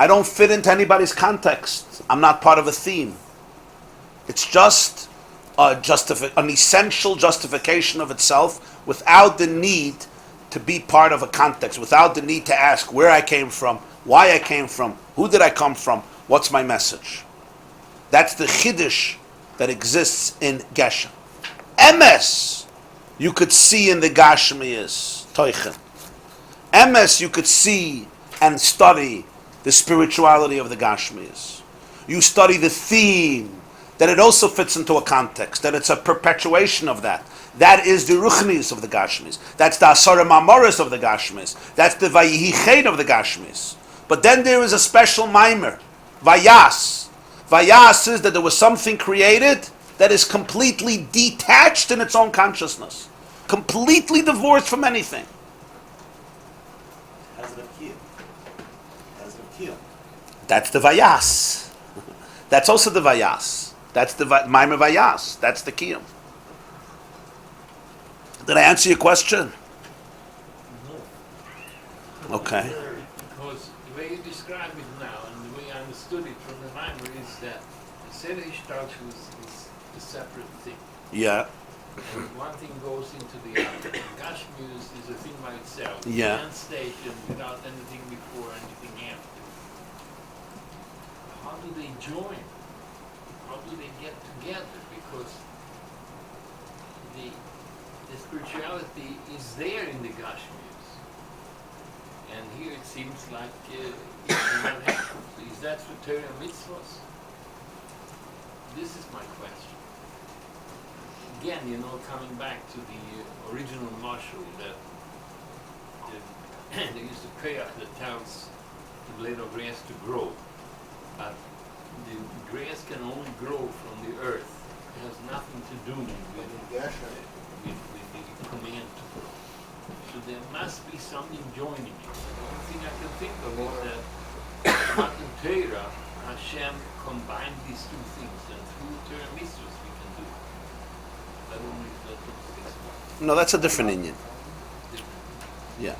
I don't fit into anybody's context. I'm not part of a theme. It's just an essential justification of itself without the need to be part of a context, without the need to ask where I came from, why I came from, who did I come from, what's my message. That's the chiddush that exists in Geshem. Emes, you could see in the Gashmiyas, Teuchen. Emes, you could see and study the spirituality of the Gashmiyas. You study the theme, that it also fits into a context, that it's a perpetuation of that. That is the Ruchnis of the Gashmis. That's the Asara Mamoris of the Gashmis. That's the Vayihi Ched of the Gashmis. But then there is a special mimer, Vayas. Vayas is that there was something created that is completely detached in its own consciousness. Completely divorced from anything. Has it appeared? Has it appeared? That's the Vayas. That's also the Vayas. That's the mimer Vayas. That's the Kiyum. Did I answer your question? No. Okay. Because the way you describe it now and the way I understood it from the Maimer is that the Seder Ishtalshalus is a separate thing. Yeah. And one thing goes into the other. Gashmius is a thing by itself. Yeah. One station without anything before, anything after. How do they join? How do they get together? Because the spirituality is there in the Gashmius. And here it seems like it not happens. Is that for Torah mitzvahs? This is my question. Again, coming back to the original marshal that they used to pay off the towns the blade of grass to grow. But the grass can only grow from the earth. It has nothing to do with the command to grow. So there must be something joining it. The only thing I can think of is that in Torah, Hashem combined these two things, and through Torah mitzvahs we can do it. I don't know if that makes sense. No, that's a different Indian. Yeah.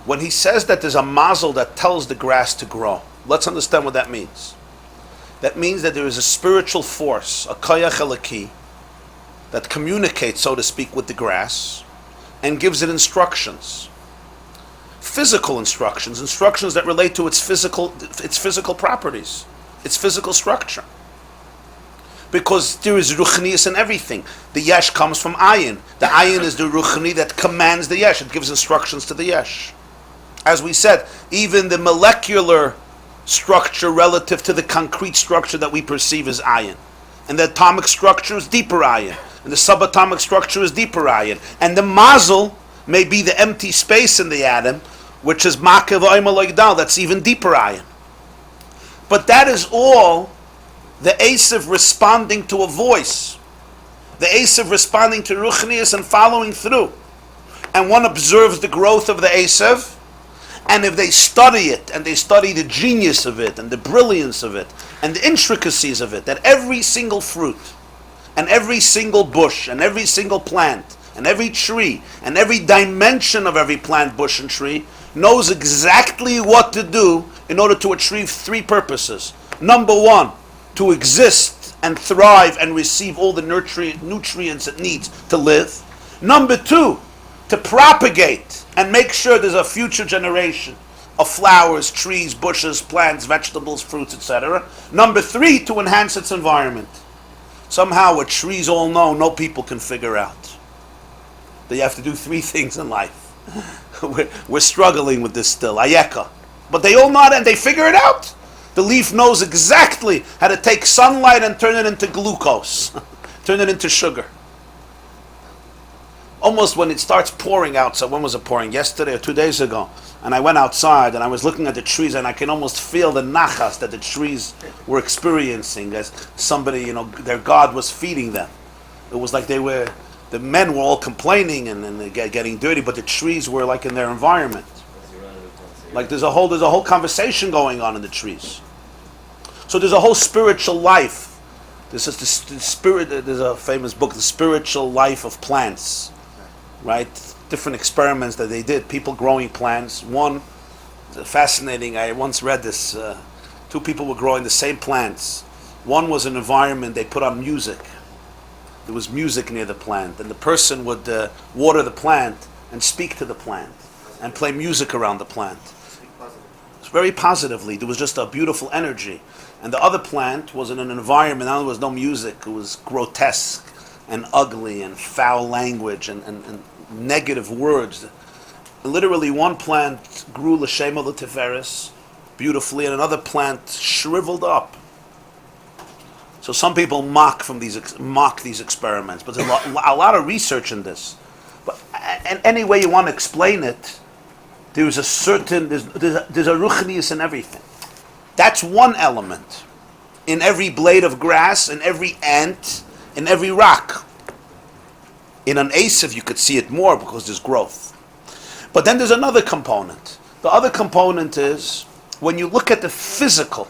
When he says that there's a mazel that tells the grass to grow, let's understand what that means. That means that there is a spiritual force, a koyach eliki, that communicates, so to speak, with the grass and gives it instructions. Physical instructions that relate to its physical properties, its physical structure. Because there is ruchnius in everything. The yesh comes from ayin. The ayin is the ruchni that commands the yesh. It gives instructions to the yesh. As we said, even the molecular structure relative to the concrete structure that we perceive as ayin. And the atomic structure is deeper ayin. And the subatomic structure is deeper ayin. And the mazel may be the empty space in the atom, which is makev oimal, that's even deeper ayin. But that is all the Esav responding to a voice. The Esav responding to Ruchnius and following through. And one observes the growth of the Esav, and if they study it, and they study the genius of it, and the brilliance of it, and the intricacies of it, that every single fruit, and every single bush, and every single plant, and every tree, and every dimension of every plant, bush, and tree, knows exactly what to do in order to achieve three purposes. Number one, to exist and thrive and receive all the nutrients it needs to live. Number two, to propagate and make sure there's a future generation of flowers, trees, bushes, plants, vegetables, fruits, etc. Number three, to enhance its environment. Somehow what trees all know, no people can figure out. They have to do three things in life. We're struggling with this still, ayeka. But they all know it and they figure it out. The leaf knows exactly how to take sunlight and turn it into glucose, turn it into sugar. Almost when it starts pouring out, so when was it pouring? Yesterday or 2 days ago. And I went outside and I was looking at the trees and I can almost feel the nachas that the trees were experiencing as somebody, their God was feeding them. It was like the men were all complaining and getting dirty, but the trees were like in their environment. Like there's a whole conversation going on in the trees. So there's a whole spiritual life. This is the spirit. There's a famous book, The Spiritual Life of Plants, right? Different experiments that they did. People growing plants. One, fascinating. I once read this. Two people were growing the same plants. One was an environment they put on music. There was music near the plant, and the person would water the plant and speak to the plant and play music around the plant. Very positively. There was just a beautiful energy. And the other plant was in an environment, now there was no music, it was grotesque and ugly and foul language and negative words. Literally one plant grew l'shem l'tiferes beautifully, and another plant shriveled up. So some people mock these experiments, but there's a lot of research in this. But and any way you want to explain it, there's a ruchnius in everything. That's one element. In every blade of grass, in every ant, in every rock. In an Esav you could see it more because there's growth. But then there's another component. The other component is when you look at the physical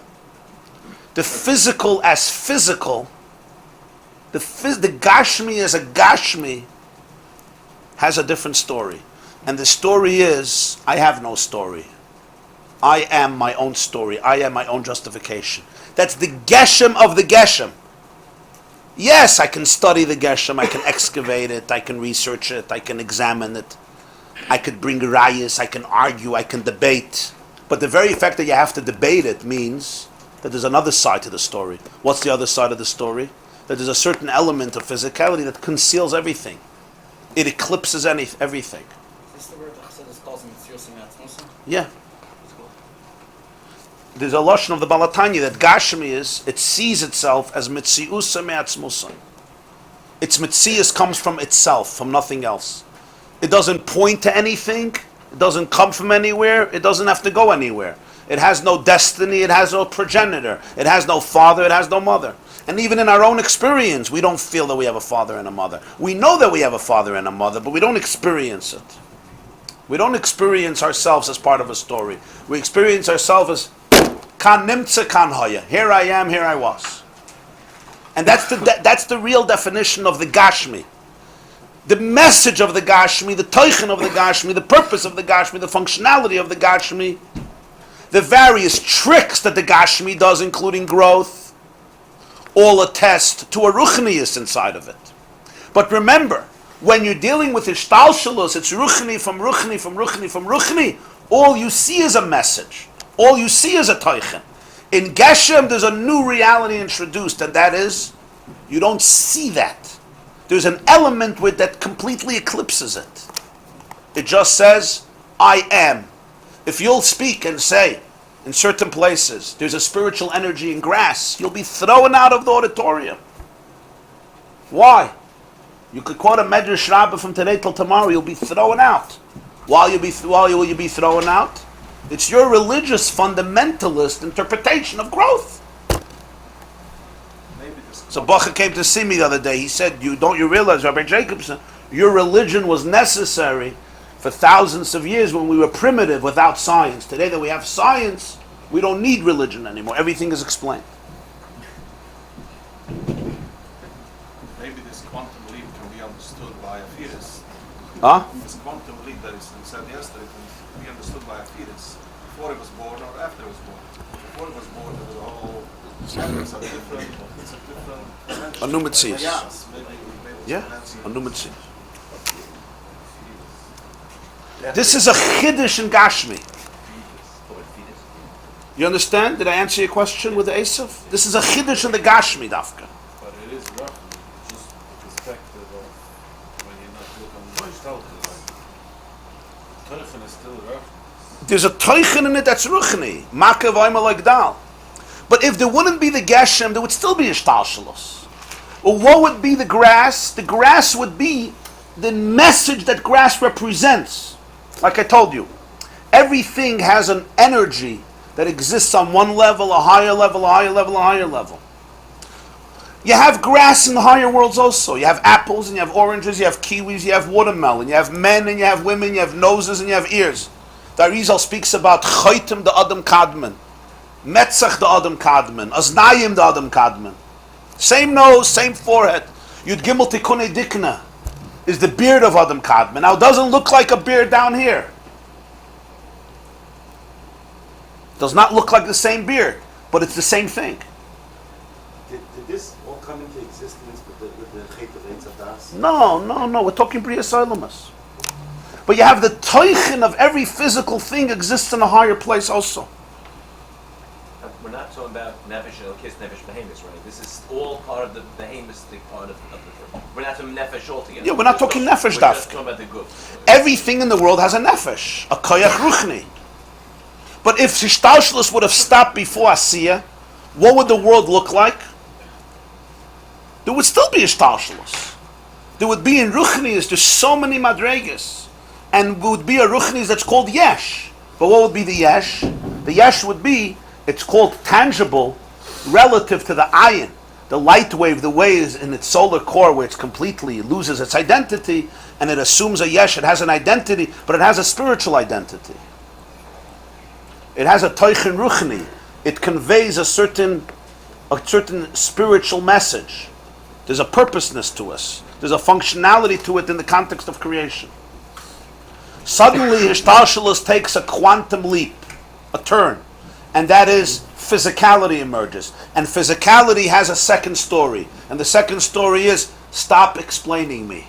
as physical, the Gashmi as a Gashmi has a different story. And the story is, I have no story. I am my own story. I am my own justification. That's the Geshem of the Geshem. Yes, I can study the Geshem, I can excavate it, I can research it, I can examine it, I could bring rayas, I can argue, I can debate. But the very fact that you have to debate it means that there's another side to the story. What's the other side of the story? That there's a certain element of physicality that conceals everything. It eclipses everything. Is this the word that Chassidus calls Metzius Me'atzmusa? Yeah. There's a lotion of the Balatanya that Gashmi is, it sees itself as Metziusa Me'atzmusa. Its Metzius comes from itself, from nothing else. It doesn't point to anything, it doesn't come from anywhere, it doesn't have to go anywhere. It has no destiny, it has no progenitor, it has no father, it has no mother. And even in our own experience, we don't feel that we have a father and a mother. We know that we have a father and a mother, but we don't experience it. We don't experience ourselves as part of a story. We experience ourselves as kan nimtze kan haya. Here I am, here I was. And that's the real definition of the Gashmi. The message of the Gashmi, the teichen of the Gashmi, the purpose of the Gashmi, the functionality of the Gashmi, the various tricks that the Gashmi does, including growth, all attest to a ruchnius inside of it. But remember, when you're dealing with ishtalshalus, it's ruchni from ruchni from ruchni from ruchni. All you see is a message. All you see is a teichen. In Geshem, there's a new reality introduced, and that is, you don't see that. There's an element with that completely eclipses it. It just says, I am. If you'll speak and say, in certain places, there's a spiritual energy in grass, you'll be thrown out of the auditorium. Why? You could quote a Medrash Rabbi from today till tomorrow, you'll be thrown out. Why will you be thrown out? It's your religious fundamentalist interpretation of growth. So Bacha came to see me the other day. He said, don't you realize, Rabbi Jacobson, your religion was necessary for thousands of years when we were primitive without science. Today that we have science, we don't need religion anymore. Everything is explained. Maybe this quantum leap can be understood by a fetus. Huh? This quantum leap that is said yesterday can be understood by a fetus before it was born or after it was born. Before it was born, there was a whole series of different dimensions. A new Metzius. Yes, maybe Yeah, a new Metzius. This is a chiddush in Gashmi. You understand? Did I answer your question with the Esav? This is a chiddush in the Gashmi, Dafka. But it is rough, just the perspective of when you're not looking on the Teuchen is still rough. There's a teichen in it that's ruchni. Makav oima lagdal. But if there wouldn't be the Geshem, there would still be a shtalshalos. Well, what would be the grass? The grass would be the message that grass represents. Like I told you, everything has an energy that exists on one level, a higher level, a higher level, a higher level. You have grass in the higher worlds also. You have apples and you have oranges, you have kiwis, you have watermelon, you have men and you have women, you have noses and you have ears. The Arizal speaks about Chaitim the Adam Kadman, Metzach the Adam Kadman, Aznayim the Adam Kadman. Same nose, same forehead. Yud Gimel Tikunei Dikna is the beard of Adam Kadman. Now it doesn't look like a beard down here. Does not look like the same beard, but it's the same thing. Did this all come into existence with the Chet of Eitz Hadas? No. We're talking Bria Solomus. But you have the teichen of every physical thing exists in a higher place also. We're not talking about nefesh and elkis, nefesh behemoth, right? This is all part of the behemothstic part of the. We're not talking nefesh altogether. Yeah, we're not talking nefesh, We're Dafka. just talking about the goof. Everything in the world has a nefesh, a koyach ruchni. But if Shishtalshlus would have stopped before Asiya, what would the world look like? There would still be a Shishtalshlus. There would be in Ruchnis, there's so many madregas. And would be a Ruchnis that's called Yesh. But what would be the Yesh? The Yesh would be, it's called tangible relative to the ayin. The light wave, the way is in its solar core where it loses its identity and it assumes a Yesh. It has an identity, but it has a spiritual identity. It has a teichen ruchni. It conveys a certain spiritual message. There's a purposeness to us. There's a functionality to it in the context of creation. Suddenly, Hishtalshalus takes a quantum leap, a turn, and that is physicality emerges. And physicality has a second story. And the second story is, stop explaining me.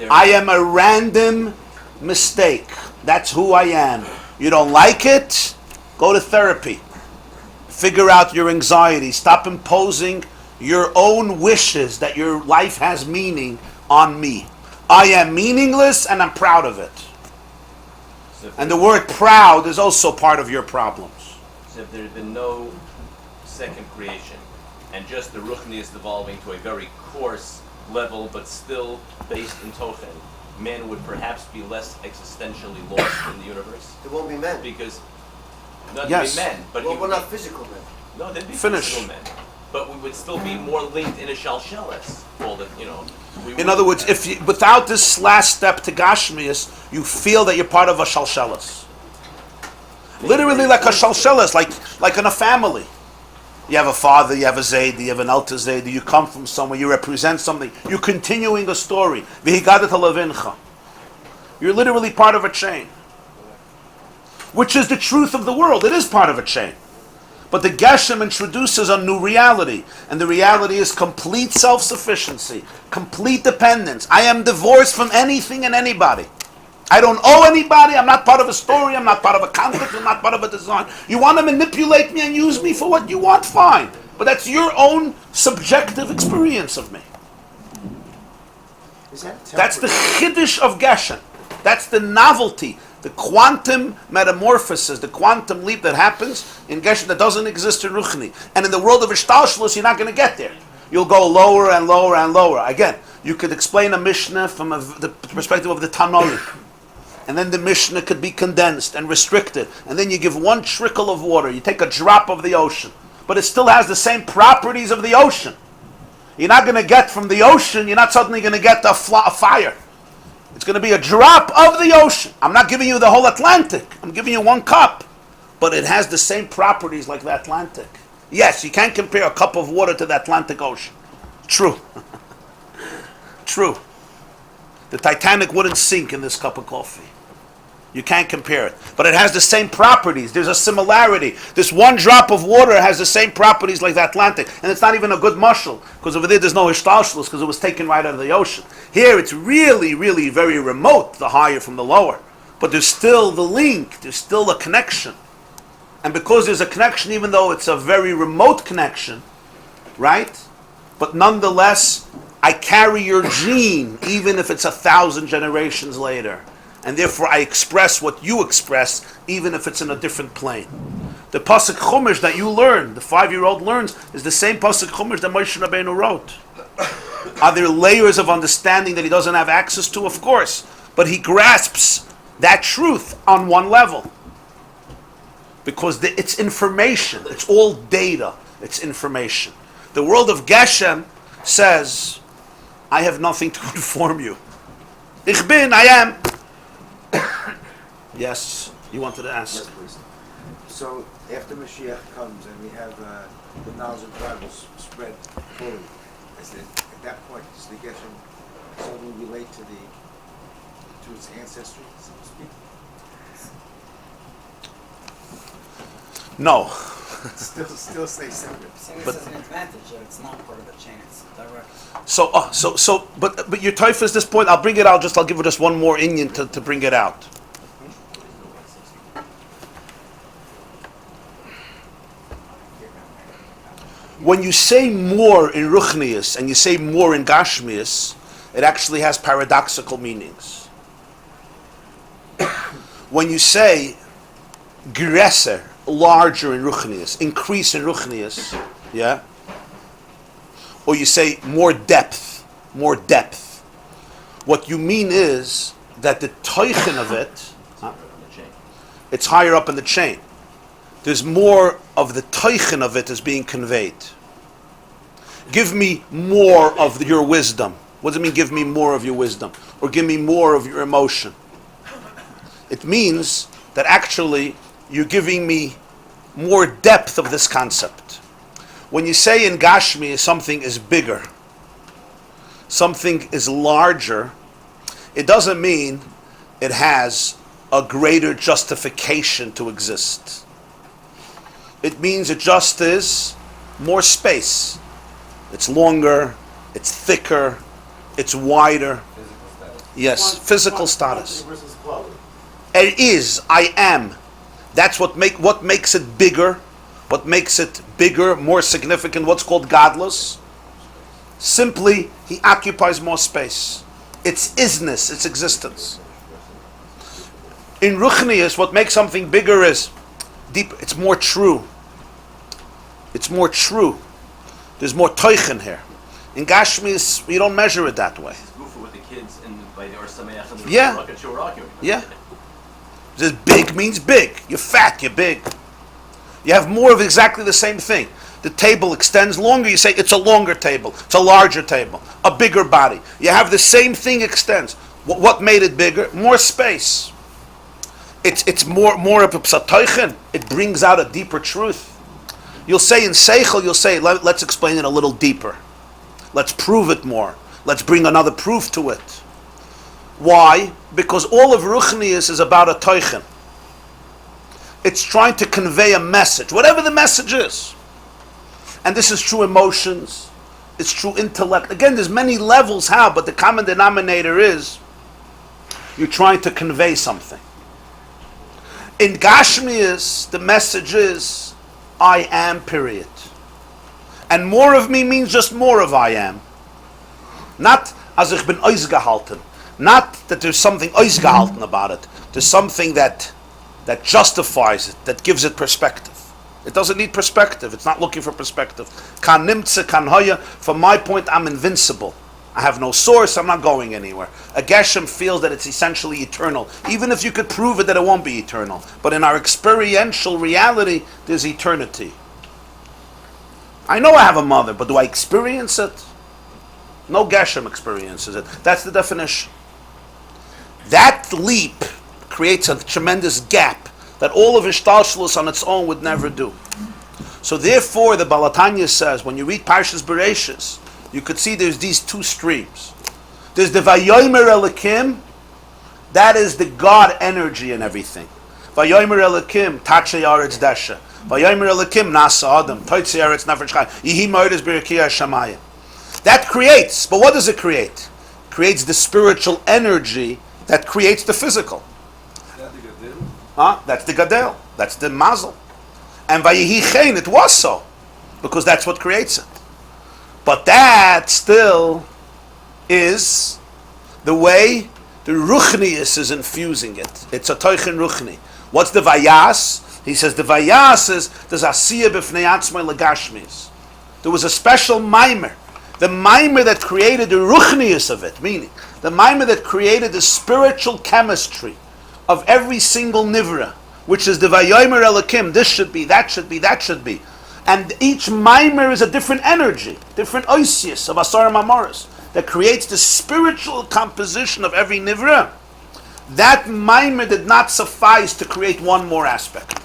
I am a random mistake. That's who I am. You don't like it? Go to therapy. Figure out your anxiety. Stop imposing your own wishes that your life has meaning on me. I am meaningless and I'm proud of it. And the word proud is also part of your problems. So if there had been no second creation, and just the Ruchnius evolving to a very coarse level, but still based in Tochen, men would perhaps be less existentially lost in the universe. There won't be men. Because, not Yes. to be men, but Well, we're not physical men. no, they'd be Finish. physical men. But we would still be more linked in a shalshelis. All that, In other words, if you, without this last step to Gashmias, you feel that you're part of a shalshelis. Literally like a shalshelis, like in a family. You have a father, you have a Zayd, you have an Alta Zayd, you come from somewhere, you represent something. You're continuing a story. You're literally part of a chain. Which is the truth of the world. It is part of a chain. But the Geshem introduces a new reality. And the reality is complete self-sufficiency, complete dependence. I am divorced from anything and anybody. I don't owe anybody. I'm not part of a story. I'm not part of a conflict. I'm not part of a design. You want to manipulate me and use me for what you want? Fine. But that's your own subjective experience of me. That's the chiddush of Geshem. That's the novelty. The quantum metamorphosis, the quantum leap that happens in Geshem that doesn't exist in Ruchni. And in the world of Ishtalshlus, you're not going to get there. You'll go lower and lower and lower. Again, you could explain a Mishnah from the perspective of the Tanoi. And then the Mishnah could be condensed and restricted. And then you give one trickle of water. You take a drop of the ocean. But it still has the same properties of the ocean. You're not going to get from the ocean, you're not suddenly going to get a fire. It's going to be a drop of the ocean. I'm not giving you the whole Atlantic. I'm giving you one cup. But it has the same properties like the Atlantic. Yes, you can't compare a cup of water to the Atlantic Ocean. True. True. The Titanic wouldn't sink in this cup of coffee. You can't compare it. But it has the same properties. There's a similarity. This one drop of water has the same properties like the Atlantic. And it's not even a good mushal. Because over there's no Ishtalshlus because it was taken right out of the ocean. Here it's really, really very remote, the higher from the lower. But there's still the link. There's still a connection. And because there's a connection, even though it's a very remote connection, right? But nonetheless, I carry your gene, even if it's 1,000 generations later. And therefore I express what you express, even if it's in a different plane. The Pasuk Chumash that you learn, the 5-year-old learns, is the same Pasuk Chumash that Moshe Rabbeinu wrote. Are there layers of understanding that he doesn't have access to? Of course. But he grasps that truth on one level. Because it's information. It's all data. It's information. The world of Geshem says, I have nothing to inform you. Ich bin, I am. Yes, you wanted to ask. Yes, please. So after Mashiach comes and we have the knowledge of the Bible spread fully, at that point does the Geshem suddenly relate to its ancestry, so to speak? No. Still stay separate. So this is an advantage that it's not part of the chain, it's direct. But your toif is this point. I'll bring it out. I'll give it just one more inyan to bring it out. When you say more in Ruchnius and you say more in Gashmius, it actually has paradoxical meanings. When you say Gresser, larger in Ruchnius, increase in Ruchnius, yeah? Or you say more depth. What you mean is that the teichen of it, it's higher up in the chain. There's more of the teichen of it is being conveyed. Give me more of your wisdom. What does it mean, give me more of your wisdom? Or give me more of your emotion? It means that actually you're giving me more depth of this concept. When you say in Gashmi something is bigger, something is larger, it doesn't mean it has a greater justification to exist. It means it just is more space. It's longer, it's thicker, it's wider. Yes, physical status. Versus quality. It is, I am. That's what makes it bigger. What makes it bigger, more significant, what's called godless. Simply, he occupies more space. It's isness, it's existence. In Ruchnius, what makes something bigger is deeper. It's more true. It's more true. There's more teichen here. In Gashmis, we don't measure it that way. With the kids and by the Ohr Chaim, Yeah. Yeah. This big means big. You're fat, you're big. You have more of exactly the same thing. The table extends longer, you say it's a longer table, it's a larger table, a bigger body. You have the same thing extends. What made it bigger? More space. It's more of a psatoichen. It brings out a deeper truth. You'll say in Seichel, you'll say, let's explain it a little deeper. Let's prove it more. Let's bring another proof to it. Why? Because all of Ruchnius is about a teichen. It's trying to convey a message, whatever the message is. And this is true emotions, it's true intellect. Again, there's many levels how, but the common denominator is you're trying to convey something. In Gashmias, the message is I am, period. And more of me means just more of I am. Not as ich bin ausgehalten. Not that there's something ausgehalten about it. There's something that justifies it, that gives it perspective. It doesn't need perspective. It's not looking for perspective. Kan nimtze, kan hoya. From my point, I'm invincible. I have no source. I'm not going anywhere. A Geshem feels that it's essentially eternal, even if you could prove it that it won't be eternal. But in our experiential reality, there's eternity. I know I have a mother, but do I experience it? No Geshem experiences it. That's the definition. That leap creates a tremendous gap that all of Ishtalshlus on its own would never do. So therefore, the Balatanya says, when you read Parshas Bereshis, you could see there's these two streams. There's the Vayomer Elikim, that is the God energy and everything. Vayomer Elikim, Tache Yaretz Desha. Vayomer Elikim, Nasa Adam, Toitze Yaretz Nefesh Chaim. Yihi Moedes B'Rekiah Shamayim. That creates, but what does it create? It creates the spiritual energy that creates the physical. That's the Gadel. That's the Mazel. And Vayihi Chen, it was so. Because that's what creates it. But that still is the way the Ruchnius is infusing it. It's a Teichen Ruchni. What's the Vayas? He says the Vayas is the Zasiyah B'fnei Atzmai L'Gashmis. There was a special Maimer. The Maimer that created the Ruchnius of it. Meaning, the Maimer that created the spiritual chemistry of every single nivra, which is the Vayomer Elikim. This should be, that should be, that should be. And each Maimer is a different energy, different oisius of Asar Mamoris, that creates the spiritual composition of every nivra. That Maimer did not suffice to create one more aspect.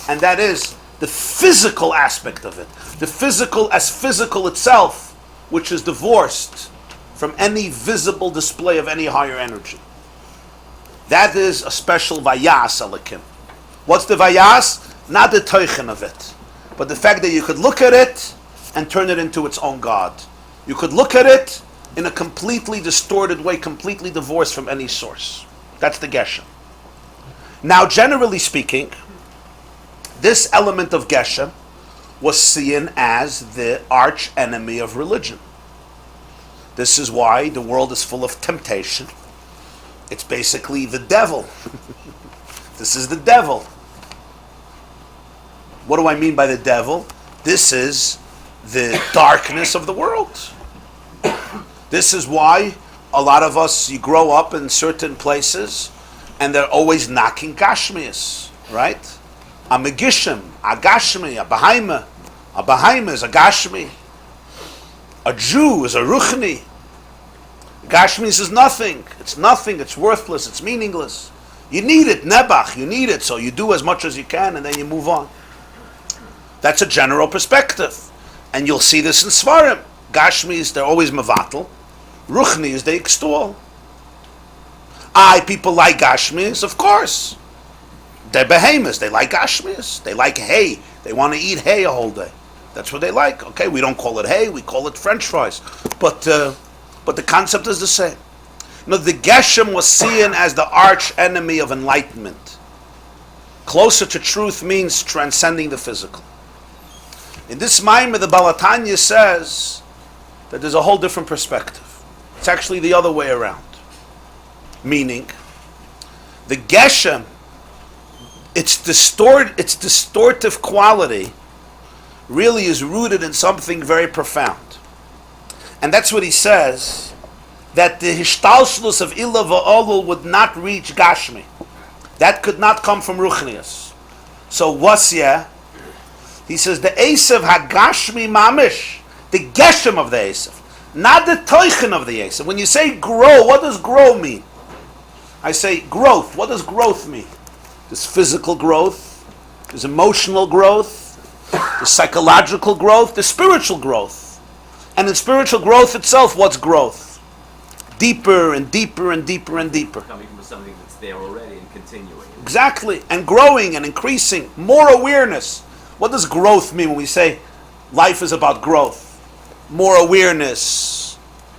And that is the physical aspect of it. The physical as physical itself, which is divorced from any visible display of any higher energy. That is a special Vayas Elikim. What's the Vayas? Not the Teichen of it, but the fact that you could look at it and turn it into its own God. You could look at it in a completely distorted way, completely divorced from any source. That's the Geshem. Now, generally speaking, this element of Geshem was seen as the arch enemy of religion. This is why the world is full of temptation. It's basically the devil. This is the devil. What do I mean by the devil? This is the darkness of the world. This is why a lot of us, you grow up in certain places and they're always knocking Gashmias, right? A Megishim, a Gashmi, a Bahaima. A Bahaima is a Gashmi. A Jew is a Ruchni. Gashmis is nothing. It's nothing. It's worthless. It's meaningless. You need it, Nebach. You need it, so you do as much as you can, and then you move on. That's a general perspective, and you'll see this in Svarim. Gashmis, they're always mevatel. Ruchnis, they extol. People like Gashmis, of course. They're behemoths. They like gashmias. They like hay. They want to eat hay a whole day. That's what they like. Okay, we don't call it hay. We call it French fries. But the concept is the same. No, the Geshem was seen as the arch enemy of enlightenment. Closer to truth means transcending the physical. In this Maimah, the Balatanya says that there's a whole different perspective. It's actually the other way around. Meaning, the Geshem, its distortive quality really is rooted in something very profound. And that's what he says, that the Hishtalshlus of Illa va'olul would not reach Gashmi. That could not come from Ruchnius. So wasya, he says the Esav HaGashmi Mamish, the Geshem of the Esav, not the Teuchen of the Esav. When you say grow, what does grow mean? I say growth. What does growth mean? There's physical growth, there's emotional growth, there's psychological growth, there's spiritual growth. And in spiritual growth itself, what's growth? Deeper and deeper and deeper and deeper. Coming from something that's there already and continuing. Exactly, and growing and increasing, more awareness. What does growth mean when we say life is about growth? More awareness,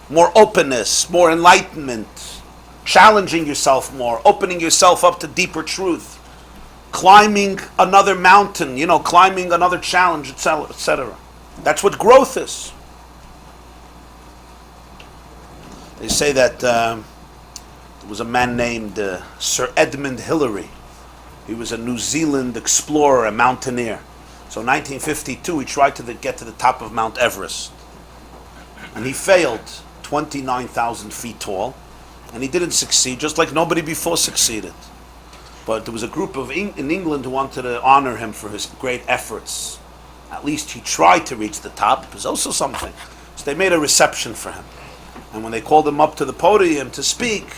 more openness, more enlightenment, challenging yourself more, opening yourself up to deeper truth, climbing another mountain, climbing another challenge, etc. That's what growth is. They say that there was a man named Sir Edmund Hillary. He was a New Zealand explorer, a mountaineer. So in 1952, he tried to get to the top of Mount Everest. And he failed, 29,000 feet tall. And he didn't succeed, just like nobody before succeeded. But there was a group in England who wanted to honor him for his great efforts. At least he tried to reach the top. It was also something. So they made a reception for him. And when they called him up to the podium to speak,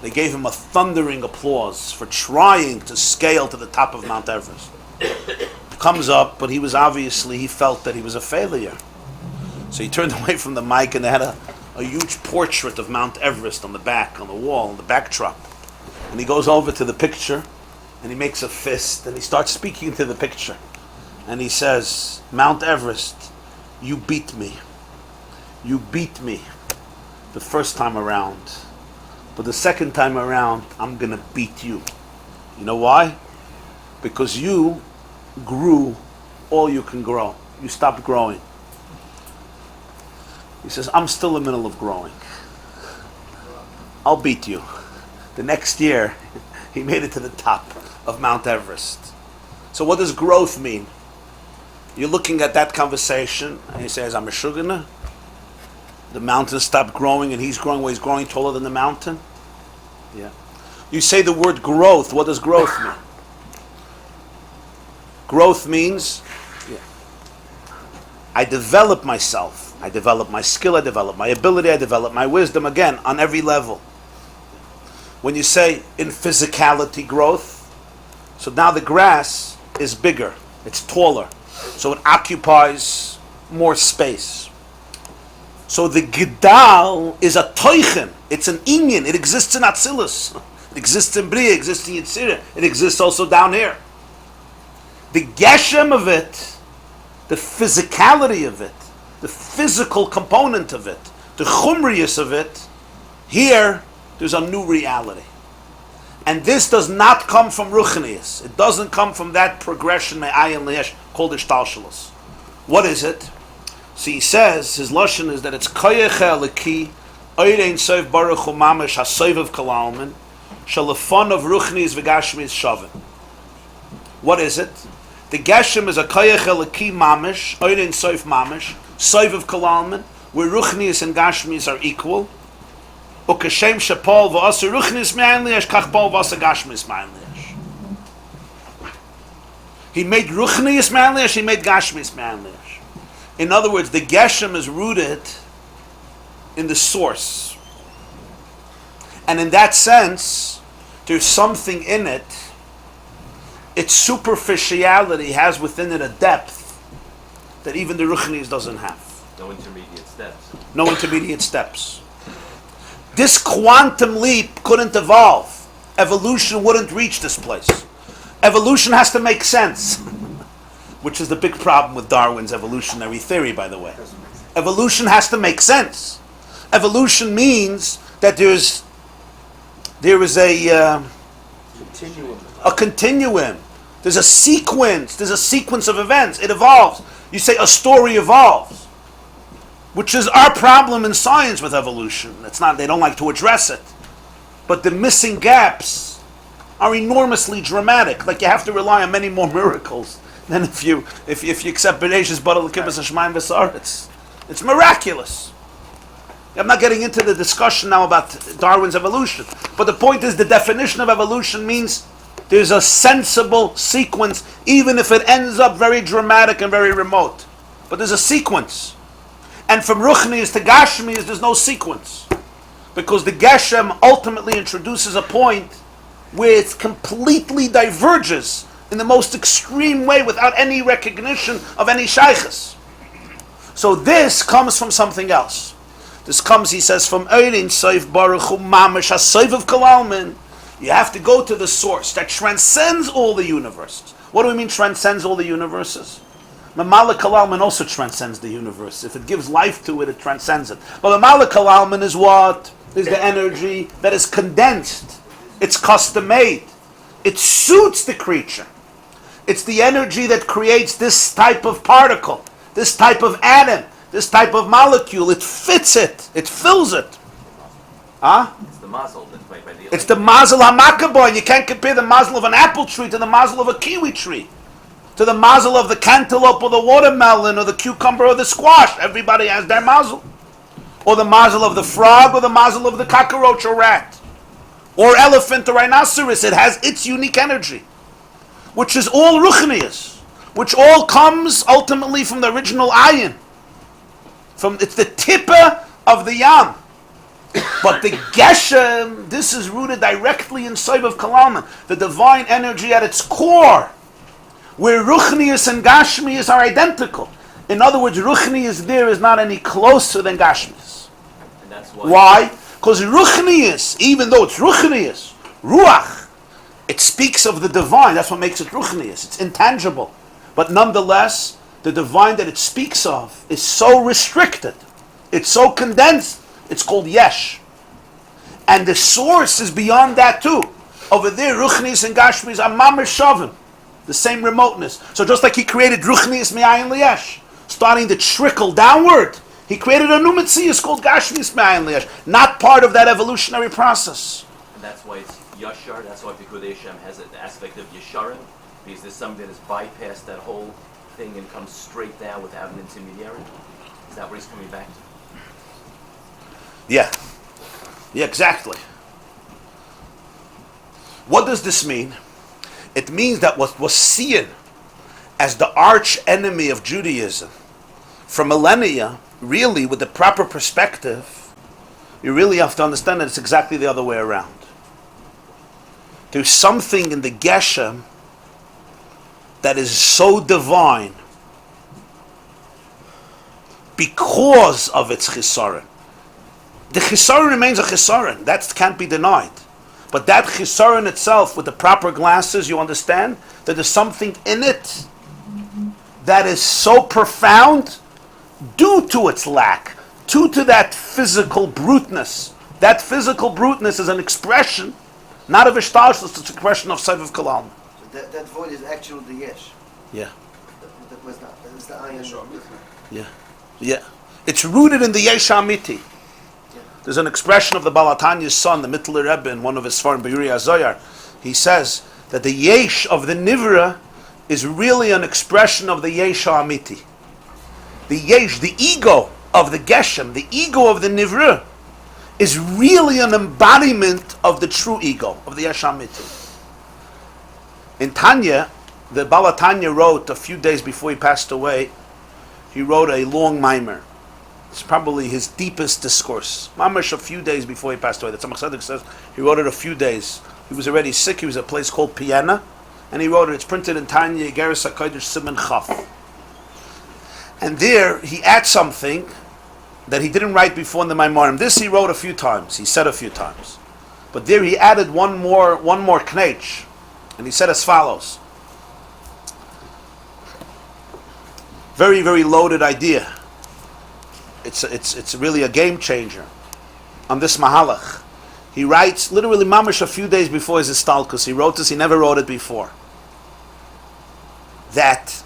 they gave him a thundering applause for trying to scale to the top of Mount Everest. He comes up, but he felt that he was a failure. So he turned away from the mic, and they had a huge portrait of Mount Everest on the back, on the wall, on the backdrop. And he goes over to the picture, and he makes a fist, and he starts speaking to the picture. And he says, Mount Everest, you beat me. You beat me the first time around. But the second time around, I'm going to beat you. You know why? Because you grew all you can grow. You stopped growing. He says, I'm still in the middle of growing. I'll beat you. The next year, he made it to the top of Mount Everest. So what does growth mean? You're looking at that conversation, and he says, I'm a shugana. The mountain stopped growing, and he's growing. Well, he's growing taller than the mountain. Yeah. You say the word growth. What does growth mean? Growth means, I develop myself. I develop my skill. I develop my ability. I develop my wisdom. Again, on every level. When you say in physicality growth, so now the grass is bigger. It's taller. So it occupies more space. So the Gedal is a Teuchen. It's an Inyan. It exists in Atzilus. It exists in Bria. It exists in Yitzirah. It exists also down here. The Geshem of it, the physicality of it, the physical component of it, the Chumrius of it, here there's a new reality. And this does not come from Ruchnius. It doesn't come from that progression Me'ayin Le'esh called Ishtalshalos. What is it? So he says, his lashon is that it's Koyach Eliki, Eirein Sof Baruch Hu Mamash HaSof of Kalalman, Shalafon of Ruchnius V'Gashmi's Shavin. What is it? The Geshem is a Koyach Eliki Mamash, Eirein Sof Mamash, Sof of Kalalman, where Ruchnius and Gashmis are equal. Ukashem Shapol V'Asa Ruchnius Me'ayin Le'esh Kach Pol V'Asa Gashmis Me'ayin Le'esh. He made Ruchnius Me'ayin Le'esh, he made Gashmis Me'ayin Le'esh. In other words, the Geshem is rooted in the source. And in that sense, there's something in it. Its superficiality has within it a depth that even the Ruchnius doesn't have. No intermediate steps. No intermediate steps. This quantum leap couldn't evolve. Evolution wouldn't reach this place. Evolution has to make sense, which is the big problem with Darwin's evolutionary theory, by the way. Evolution has to make sense. Evolution means that there is a continuum. There's a sequence. There's a sequence of events. It evolves. You say a story evolves, which is our problem in science with evolution. It's not. They don't like to address it, but the missing gaps are enormously dramatic. Like you have to rely on many more miracles than if you accept Bereshis Bara L'Kibbutz Hashmayim V'Saaretz. It's miraculous. I'm not getting into the discussion now about Darwin's evolution, but the point is the definition of evolution means there's a sensible sequence, even if it ends up very dramatic and very remote. But there's a sequence. And from Ruchnius to Gashmius, there's no sequence. Because the Geshem ultimately introduces a point where it completely diverges in the most extreme way without any recognition of any shaykhs. So this comes from something else. This comes, he says, from Eirin Soif Baruch Hu Mamash HaSoif of Kalalman. You have to go to the source that transcends all the universes. What do we mean transcends all the universes? Mamala Kalalman also transcends the universe. If it gives life to it, it transcends it. But Mamala Kalalman is what? Is the energy that is condensed. It's custom made. It suits the creature. It's the energy that creates this type of particle, this type of atom, this type of molecule. It fits it. It fills it. Huh? It's the mazel that's made by the. It's the mazel hamakaboy. You can't compare the mazel of an apple tree to the mazel of a kiwi tree, to the mazel of the cantaloupe or the watermelon or the cucumber or the squash. Everybody has their mazel. Or the mazel of the frog or the mazel of the cockroach or rat. Or elephant or rhinoceros. It has its unique energy, which is all ruchnius, which all comes ultimately from the original ayin. It's the tippa of the yam. But the Geshem, this is rooted directly inside of Kalalman, the divine energy at its core, where Ruchnius and Gashmius are identical. In other words, Ruchnius there is not any closer than Gashmius. And that's why. Why? Because Ruchnius, even though it's Ruchnius, Ruach, it speaks of the divine. That's what makes it Ruchnius. It's intangible. But nonetheless, the divine that it speaks of is so restricted. It's so condensed. It's called Yesh. And the source is beyond that too. Over there, Ruchnius and Gashmius are Mamash Shavim. The same remoteness. So just like he created Ruchnius Me'ayin Liyesh, starting to trickle downward, he created a new Metzius called Gashmius Me'ayin Liyesh, not part of that evolutionary process. And that's why it's Yashar, that's why Likkutei Torah has the aspect of Yesharim, because there's something that has bypassed that whole thing and comes straight down without an intermediary. Is that what he's coming back to? Yeah. Yeah, exactly. What does this mean? It means that what was seen as the arch enemy of Judaism for millennia, really, with the proper perspective, you really have to understand that it's exactly the other way around. There's something in the Geshem that is so divine because of its chisaron. The chisaron remains a chisaron. That can't be denied. But that chisaron itself, with the proper glasses, you understand that there's something in it that is so profound due to its lack, due to that physical bruteness. That physical bruteness is an expression, not of Ishtarshlus, it's an expression of Seif of Kalalman. So that void is actually the Yesh. Yeah. That was the Ayin. Yeah. Yeah. It's rooted in the Yesh Amiti. There's an expression of the Balatanya's son, the Mittler Rebbe, in one of his Sfarim, Be'uri HaZoyar. He says that the Yesh of the Nivra is really an expression of the Yesh HaAmiti. The Yesh, the ego of the Geshem, the ego of the Nivra, is really an embodiment of the true ego, of the Yesh HaAmiti. In Tanya, the Balatanya wrote a few days before he passed away, he wrote a long mimer. It's probably his deepest discourse. Mamash a few days before he passed away. The Tzemach Tzedek says he wrote it a few days. He was already sick. He was at a place called Piena, and he wrote it. It's printed in Tanya Geras HaKodesh Siman Chaf. And there he adds something that he didn't write before in the Maimarim. This he wrote a few times. He said a few times, but there he added one more knetch. And he said as follows. Very, very loaded idea. It's really a game changer on this mahalach. He writes, literally mamash a few days before his istalkus, he wrote this, he never wrote it before. That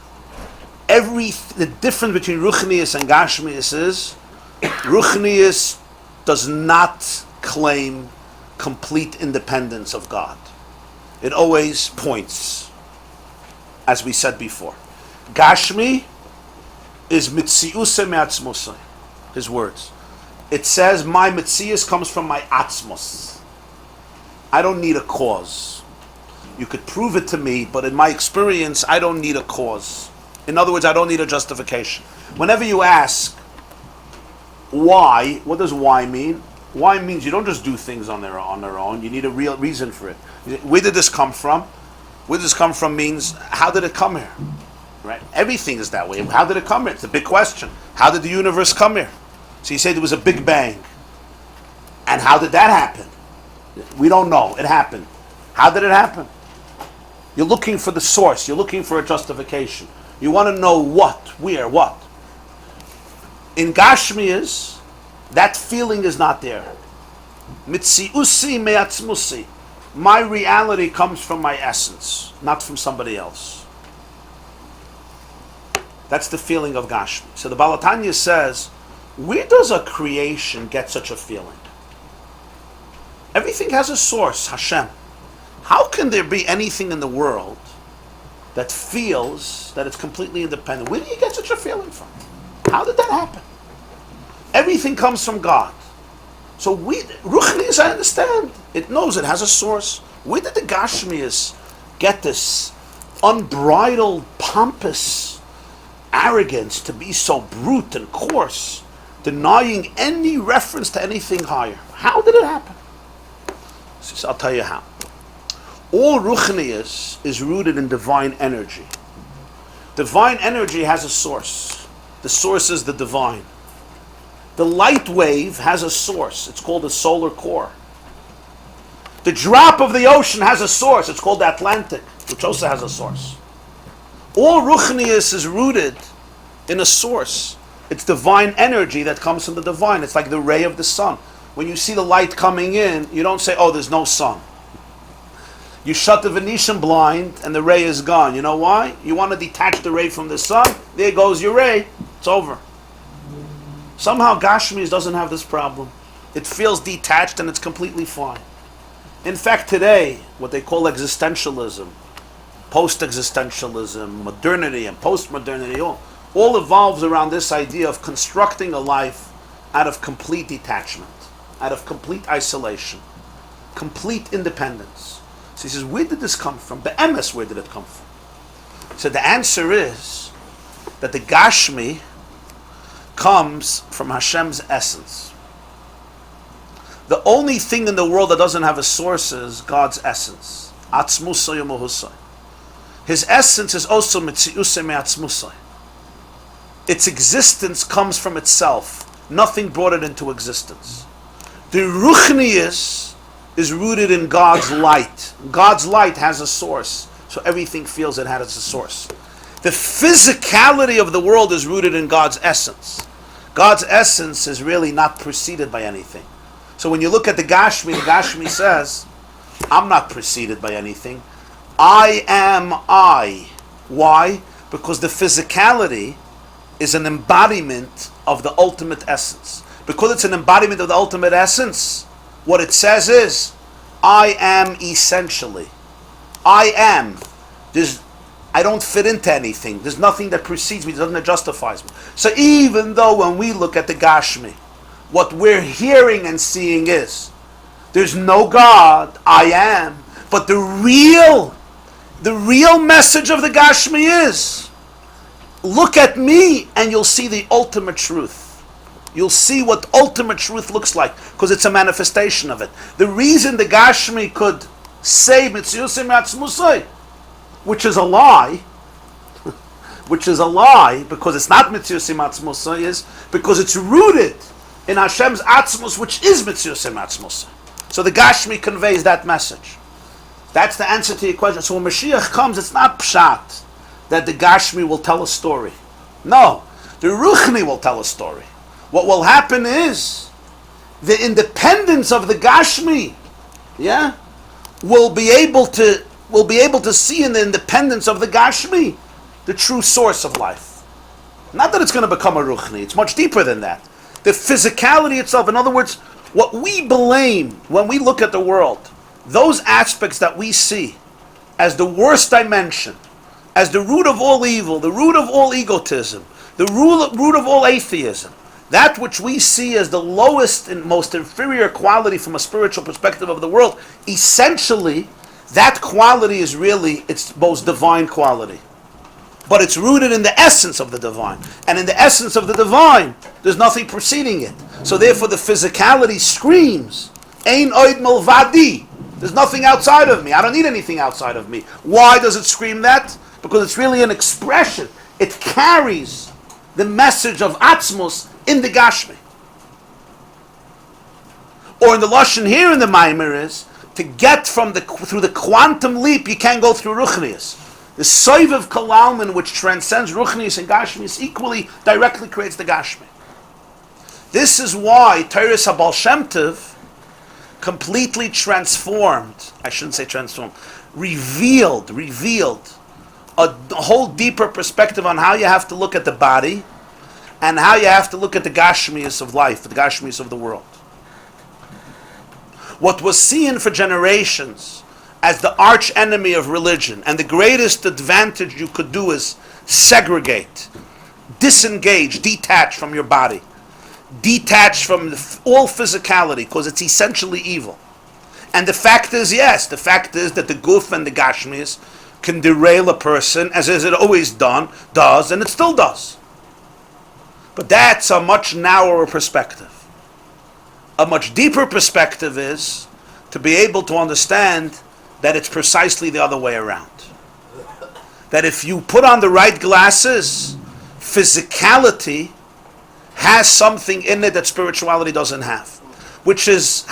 the difference between Ruchnius and Gashmius is, Ruchnius does not claim complete independence of God. It always points, as we said before. Gashmi is mitziuse me'atzmosai, his words. It says, my mitzius comes from my atzmos. I don't need a cause. You could prove it to me, but in my experience, I don't need a cause. In other words, I don't need a justification. Whenever you ask, why, what does why mean? Why means you don't just do things on their own. You need a real reason for it. Where did this come from? Where did this come from means, how did it come here? Right? Everything is that way. How did it come here? It's a big question. How did the universe come here? So you say there was a big bang. And how did that happen? We don't know. It happened. How did it happen? You're looking for the source. You're looking for a justification. You want to know what, where, what. In Gashmias, that feeling is not there. Mitziusi me'atzmusi. My reality comes from my essence, not from somebody else. That's the feeling of Gashmi. So the Balatanya says, where does a creation get such a feeling? Everything has a source, Hashem. How can there be anything in the world that feels that it's completely independent? Where do you get such a feeling from? How did that happen? Everything comes from God. So Ruchnius, I understand. It knows it has a source. Where did the Gashmias get this unbridled, pompous arrogance to be so brute and coarse, denying any reference to anything higher? How did it happen? So I'll tell you how. All Ruchnius is rooted in divine energy. Divine energy has a source. The source is the divine. The light wave has a source. It's called the solar core. The drop of the ocean has a source. It's called the Atlantic, which also has a source. All Ruchnius is rooted in a source. It's divine energy that comes from the divine. It's like the ray of the sun. When you see the light coming in, you don't say, oh, there's no sun. You shut the Venetian blind and the ray is gone. You know why? You want to detach the ray from the sun. There goes your ray. It's over. Somehow Gashmias doesn't have this problem. It feels detached and it's completely fine. In fact, today, what they call existentialism, post-existentialism, modernity and post-modernity, all evolves around this idea of constructing a life out of complete detachment, out of complete isolation, complete independence. So he says, where did this come from? The emes, where did it come from? So the answer is that the Gashmi comes from Hashem's essence. The only thing in the world that doesn't have a source is God's essence. Atzmusay u'muhusay. His essence is also mitziusay me'atzmusay. Its existence comes from itself. Nothing brought it into existence. The Ruchnius is rooted in God's light. God's light has a source, so everything feels it has a source. The physicality of the world is rooted in God's essence. God's essence is really not preceded by anything. So when you look at the Gashmi says, I'm not preceded by anything. I am I. Why? Because the physicality is an embodiment of the ultimate essence. Because it's an embodiment of the ultimate essence, what it says is, I am essentially. I am. I don't fit into anything. There's nothing that precedes me, nothing that justifies me. So even though when we look at the Gashmi, what we're hearing and seeing is, there's no God, I am. But the real message of the Gashmi is, look at me and you'll see the ultimate truth. You'll see what ultimate truth looks like, because it's a manifestation of it. The reason the Gashmi could say Mitziusei Me'atzmusei, which is a lie, because it's not Mitziusei Me'atzmusei, is because it's rooted in Hashem's Atzmus, which is Mitziusei Me'atzmusei. So the Gashmi conveys that message. That's the answer to your question. So when Mashiach comes, it's not pshat that the Gashmi will tell a story. No, the Ruchni will tell a story. What will happen is the independence of the Gashmi, will be able to see in the independence of the Gashmi the true source of life. Not that it's going to become a Ruchni. It's much deeper than that. The physicality itself. In other words, what we blame when we look at the world, those aspects that we see as the worst dimension, as the root of all evil, the root of all egotism, the root of all atheism, that which we see as the lowest and most inferior quality from a spiritual perspective of the world, essentially, that quality is really its most divine quality. But it's rooted in the essence of the divine. And in the essence of the divine, there's nothing preceding it. So therefore the physicality screams, Ein oid milvadi. There's nothing outside of me. I don't need anything outside of me. Why does it scream that? Because it's really an expression. It carries the message of Atzmos in the Gashmi. Or in the Lashon here in the Maimer is, to get through the quantum leap, you can't go through Ruchnius. The Soiv of Kalalman, which transcends Ruchnius and Gashmius, equally directly creates the Gashmi. This is why Teres HaBaal Shem Tov completely transformed, I shouldn't say transformed, revealed a whole deeper perspective on how you have to look at the body and how you have to look at the Gashmius of life, the Gashmius of the world. What was seen for generations as the arch enemy of religion, and the greatest advantage you could do is segregate, disengage, detach from your body, detach from all physicality, because it's essentially evil. And the fact is that the Guf and the Gashmis can derail a person, as it always does, and it still does. But that's a much narrower perspective. A much deeper perspective is to be able to understand that it's precisely the other way around. That if you put on the right glasses, physicality has something in it that spirituality doesn't have, which is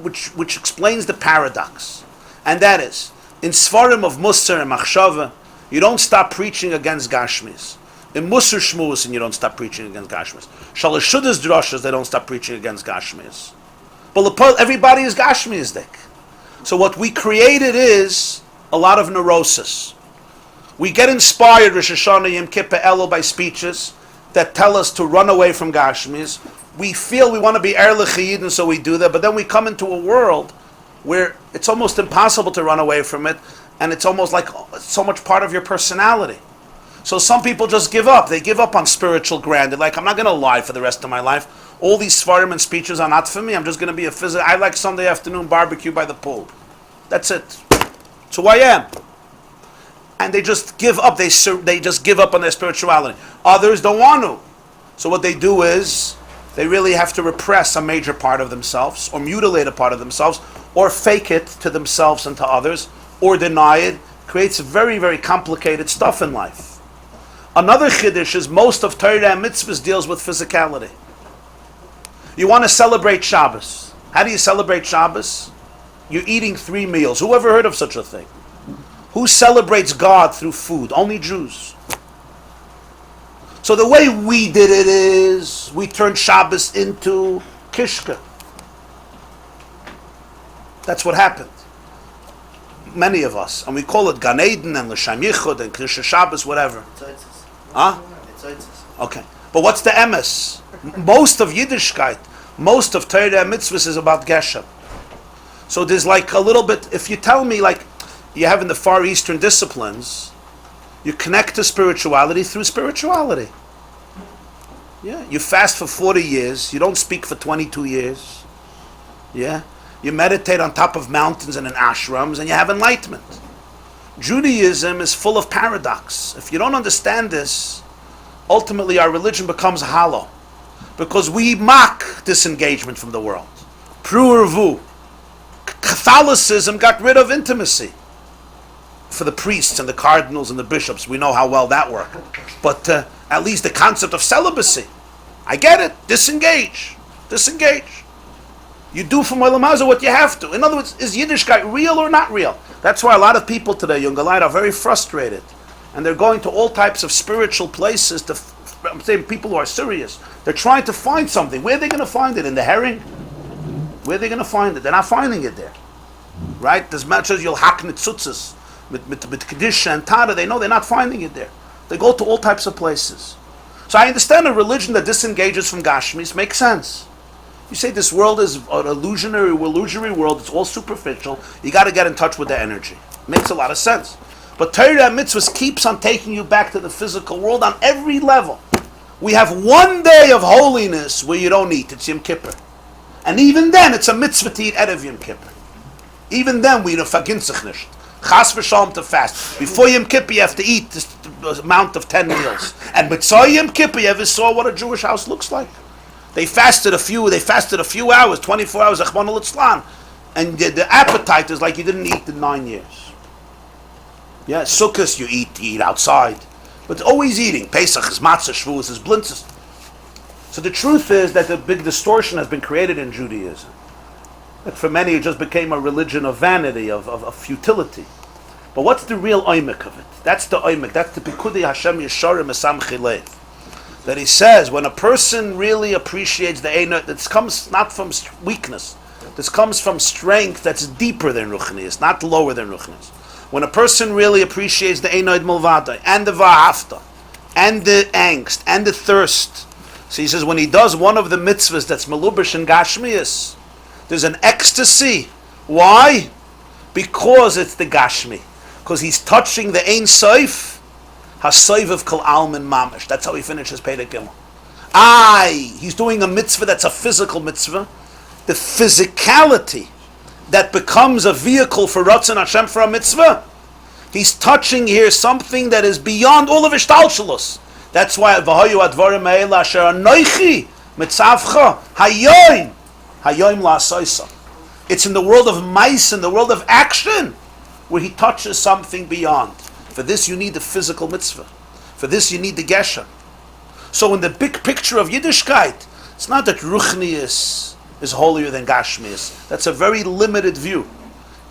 which explains the paradox, and that is in Svarim of Musar and Machshava, you don't stop preaching against Gashmis. In Musar Shmus, and you don't stop preaching against Gashmis. Shalosh Shudas Drashas, they don't stop preaching against Gashmis. But everybody is Gashmisdik. So what we created is a lot of neurosis. We get inspired Rosh Hashanah Yom Kippur Elul by speeches that tell us to run away from Gashmis. We feel we want to be Erlich Yidin, so we do that, but then we come into a world where it's almost impossible to run away from it, and it's almost like so much part of your personality. So some people just give up. They give up on spiritual ground. They're like, I'm not going to lie for the rest of my life. All these svarim and speeches are not for me. I'm just going to be a physicist. I like Sunday afternoon barbecue by the pool. That's it. It's who I am. And they just give up. They just give up on their spirituality. Others don't want to. So what they do is they really have to repress a major part of themselves, or mutilate a part of themselves, or fake it to themselves and to others, or deny it. Creates very, very complicated stuff in life. Another chiddush is most of Torah and mitzvahs deals with physicality. You want to celebrate Shabbos. How do you celebrate Shabbos? You're eating 3 meals. Who ever heard of such a thing? Who celebrates God through food? Only Jews. So the way we did it is we turned Shabbos into kishka. That's what happened. Many of us. And we call it Gan Eden and L'Shem Yichud and Kedusha Shabbos, whatever. Huh? Okay. But what's the emes? Most of Yiddishkeit, most of Torah and mitzvahs is about Geshem. So there's like a little bit, if you tell me like you have in the Far Eastern disciplines, you connect to spirituality through spirituality. Yeah. You fast for 40 years, you don't speak for 22 years. Yeah. You meditate on top of mountains and in ashrams, and you have enlightenment. Judaism is full of paradox. If you don't understand this, ultimately our religion becomes hollow, because we mock disengagement from the world. Pru-urvu. Catholicism got rid of intimacy. For the priests and the cardinals and the bishops, we know how well that worked. But at least the concept of celibacy, I get it. Disengage. You do from Olam Hazeh what you have to. In other words, is Yiddishkeit real or not real? That's why a lot of people today, Jungalite, are very frustrated. And they're going to all types of spiritual places to, I'm saying people who are serious. They're trying to find something. Where are they going to find it? In the herring? Where are they going to find it? They're not finding it there. Right? As much as you'll hack nitzutzes, with Kedusha and Tada, they know they're not finding it there. They go to all types of places. So I understand a religion that disengages from Gashmis makes sense. You say this world is an illusory world, it's all superficial, you got to get in touch with the energy. Makes a lot of sense. But Torah and mitzvahs keeps on taking you back to the physical world on every level. We have one day of holiness where you don't eat, it's Yom Kippur. And even then, it's a mitzvah to eat Erev Yom Kippur. Even then, we vergin sich nicht. Chas v'shalom to fast. Before Yom Kippur, you have to eat this amount of 10 meals. And b'tzai Yom Kippur, you ever saw what a Jewish house looks like? They fasted a few hours, 24 hours, Achman al-Itzlan. And the appetite is like you didn't eat in 9 years. Yeah, Sukkot you eat outside. But always eating. Pesach is matzah, Shavuos is blintzes. So the truth is that the big distortion has been created in Judaism. That for many it just became a religion of vanity, of futility. But what's the real oimek of it? That's the oimek. That's the Likkutei Hashem Yesharim Mesamchi Lev. That he says, when a person really appreciates the Einot, this comes not from weakness. This comes from strength that's deeper than Ruchnius, not lower than Ruchnius. When a person really appreciates the Einot Milvadai, and the Va'afta, and the angst, and the thirst. So he says, when he does one of the mitzvahs that's Melubish and Gashmias, there's an ecstasy. Why? Because it's the Gashmi. Because he's touching the Ein Sof, HaSoif of Kol Almin Mamish. That's how he finishes Perek Gimel. He's doing a mitzvah that's a physical mitzvah. The physicality that becomes a vehicle for Ratzon Hashem for a mitzvah. He's touching here something that is beyond all of Ishtalshalos. That's why V'hoyu advarim ha'ela asher anoichi mitzavcha hayoim la'asoisa. It's in the world of mice, in the world of action, where he touches something beyond. For this you need the physical mitzvah. For this you need the geshem. So in the big picture of Yiddishkeit, it's not that Ruchnius is holier than Gashmius. That's a very limited view.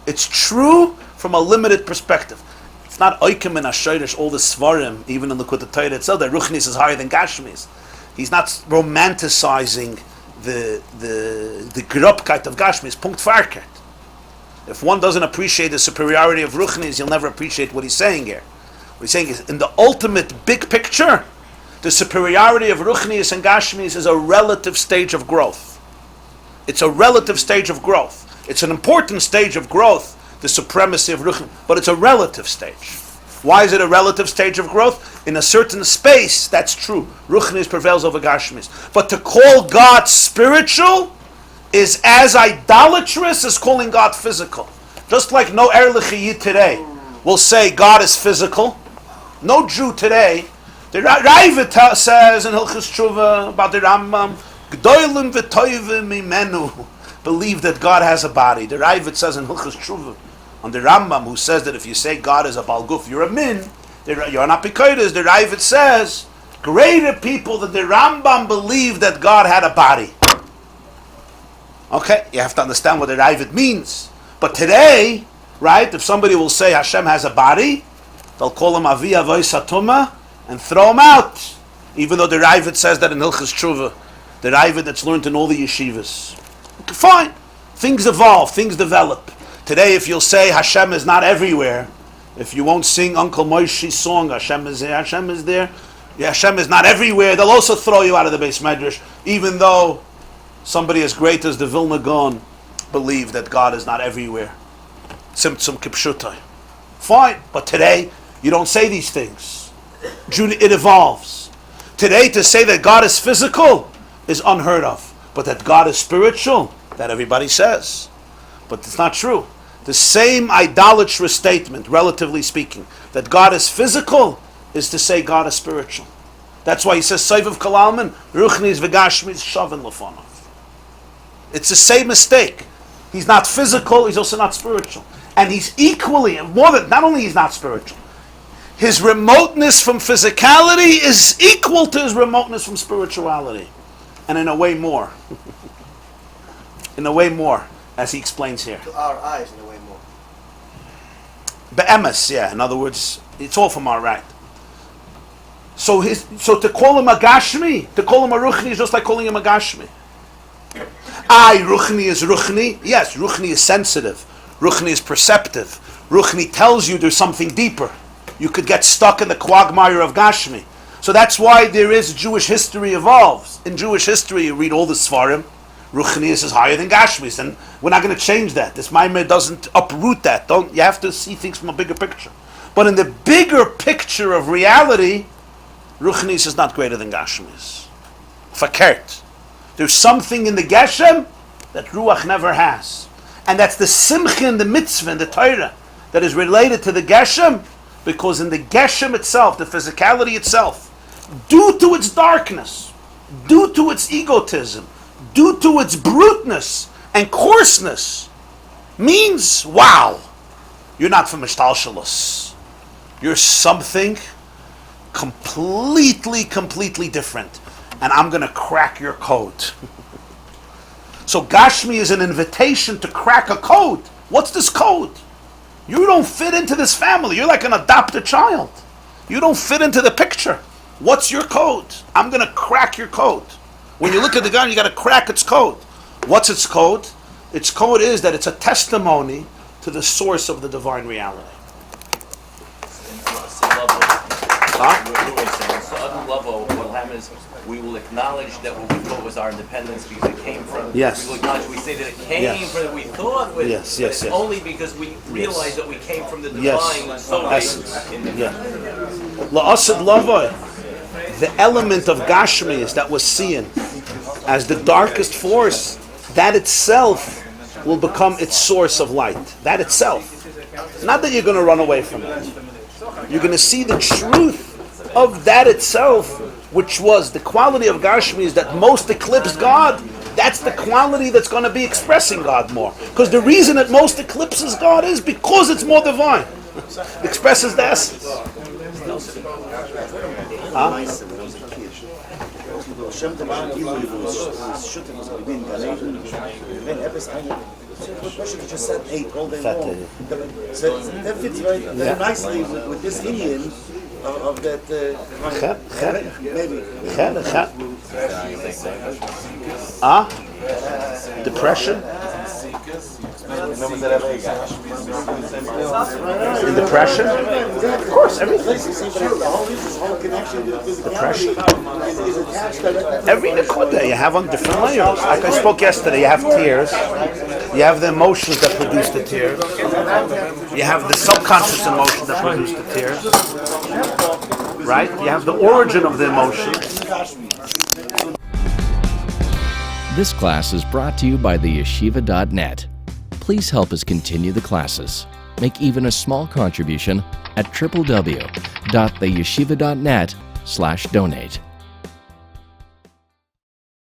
It's true from a limited perspective. It's not Oikim and Ashayrish, all the Svarim, even in the Likkutei Torah itself, that Ruchnius is higher than Gashmius. He's not romanticizing the Gerupkeit of Gashmius. Punkt Farkert. If one doesn't appreciate the superiority of Ruchnius, he'll never appreciate what he's saying here. What he's saying is, in the ultimate big picture, the superiority of Ruchnius and Gashmius is a relative stage of growth. It's a relative stage of growth. It's an important stage of growth, the supremacy of Ruchnius, but it's a relative stage. Why is it a relative stage of growth? In a certain space, that's true. Ruchnius prevails over Gashmius. But to call God spiritual is as idolatrous as calling God physical. Just like no Erlichiyid today will say God is physical. No Jew today. The Rebbe says in Hilchos Tshuva about the Rambam, G'dolim v'toivim mimenu, believe that God has a body. The Rebbe says in Hilchos Tshuva on the Rambam, who says that if you say God is a balguf, you're a min. You're not Pikoides. The Rebbe says greater people than the Rambam believe that God had a body. Okay, you have to understand what the Ravid means. But today, right, if somebody will say Hashem has a body, they'll call him Avi Avoy Satuma and throw him out. Even though the Ravid says that in Hilchos Tshuva, the Ravid that's learned in all the yeshivas. Okay, fine, things evolve, things develop. Today, if you'll say Hashem is not everywhere, if you won't sing Uncle Moshe's song, Hashem is there, Hashem is there, yeah, Hashem is not everywhere, they'll also throw you out of the Beis Medrash, even though somebody as great as the Vilna Gaon believed that God is not everywhere. Simtsum kipshutai. Fine, but today you don't say these things. It evolves. Today to say that God is physical is unheard of, but that God is spiritual, that everybody says. But it's not true. The same idolatrous statement, relatively speaking, that God is physical is to say God is spiritual. That's why he says Soif of Kol Almin, Ruchnius v'Gashmius Shavin Lefonov. It's the same mistake. He's not physical, he's also not spiritual. And he's equally, more than, not only he's not spiritual, his remoteness from physicality is equal to his remoteness from spirituality. And in a way more. in a way more, as he explains here. To our eyes, in a way more. Be'emes, yeah. In other words, it's all from our right. So to call him a Gashmi, to call him a Ruchni is just like calling him a Gashmi. Ruchni is Ruchni. Yes, Ruchni is sensitive. Ruchni is perceptive. Ruchni tells you there's something deeper. You could get stuck in the quagmire of Gashmi. So that's why there is Jewish history evolves. In Jewish history, you read all the Svarim. Ruchnius is higher than Gashmis, and we're not going to change that. This Maimer doesn't uproot that. You have to see things from a bigger picture. But in the bigger picture of reality, Ruchnius is not greater than Gashmis. Fakert. There's something in the Geshem that Ruach never has. And that's the Simcha and the Mitzvah and the Torah that is related to the Geshem, because in the Geshem itself, the physicality itself, due to its darkness, due to its egotism, due to its bruteness and coarseness, means, wow, you're not from Ishtalshalos. You're something completely different. And I'm going to crack your code. So Gashmi is an invitation to crack a code. What's this code? You don't fit into this family. You're like an adopted child. You don't fit into the picture. What's your code? I'm going to crack your code. When you look at the gun, you got to crack its code. What's its code? Its code is that it's a testimony to the source of the divine reality. What will happen is we will acknowledge that what we thought was our independence because it came from. Yes. We will acknowledge, we say that it came from that we thought was. Yes. Only because we realize that we came from the divine. Yes. Essence. Yeah. La'asad lavoi. The element of Gashmi that was seen as the darkest force, that itself will become its source of light. That itself. Not that you're going to run away from it. You're going to see the truth of that itself, which was the quality of Gashmi is that most eclipsed God. That's the quality that's going to be expressing God more. Because the reason it most eclipses God is because it's more divine. It expresses the essence. Just said 8 all day long. So that fits very nicely with this Indian of that. Maybe. Depression? In depression? Of course, everything. Depression? Every Nakuda you have on different layers. Like I spoke yesterday, you have tears. You have the emotions that produce the tears. You have the subconscious emotions that produce the tears. Right? You have the origin of the emotion. This class is brought to you by the yeshiva.net. Please help us continue the classes. Make even a small contribution at www.theyeshiva.net/donate.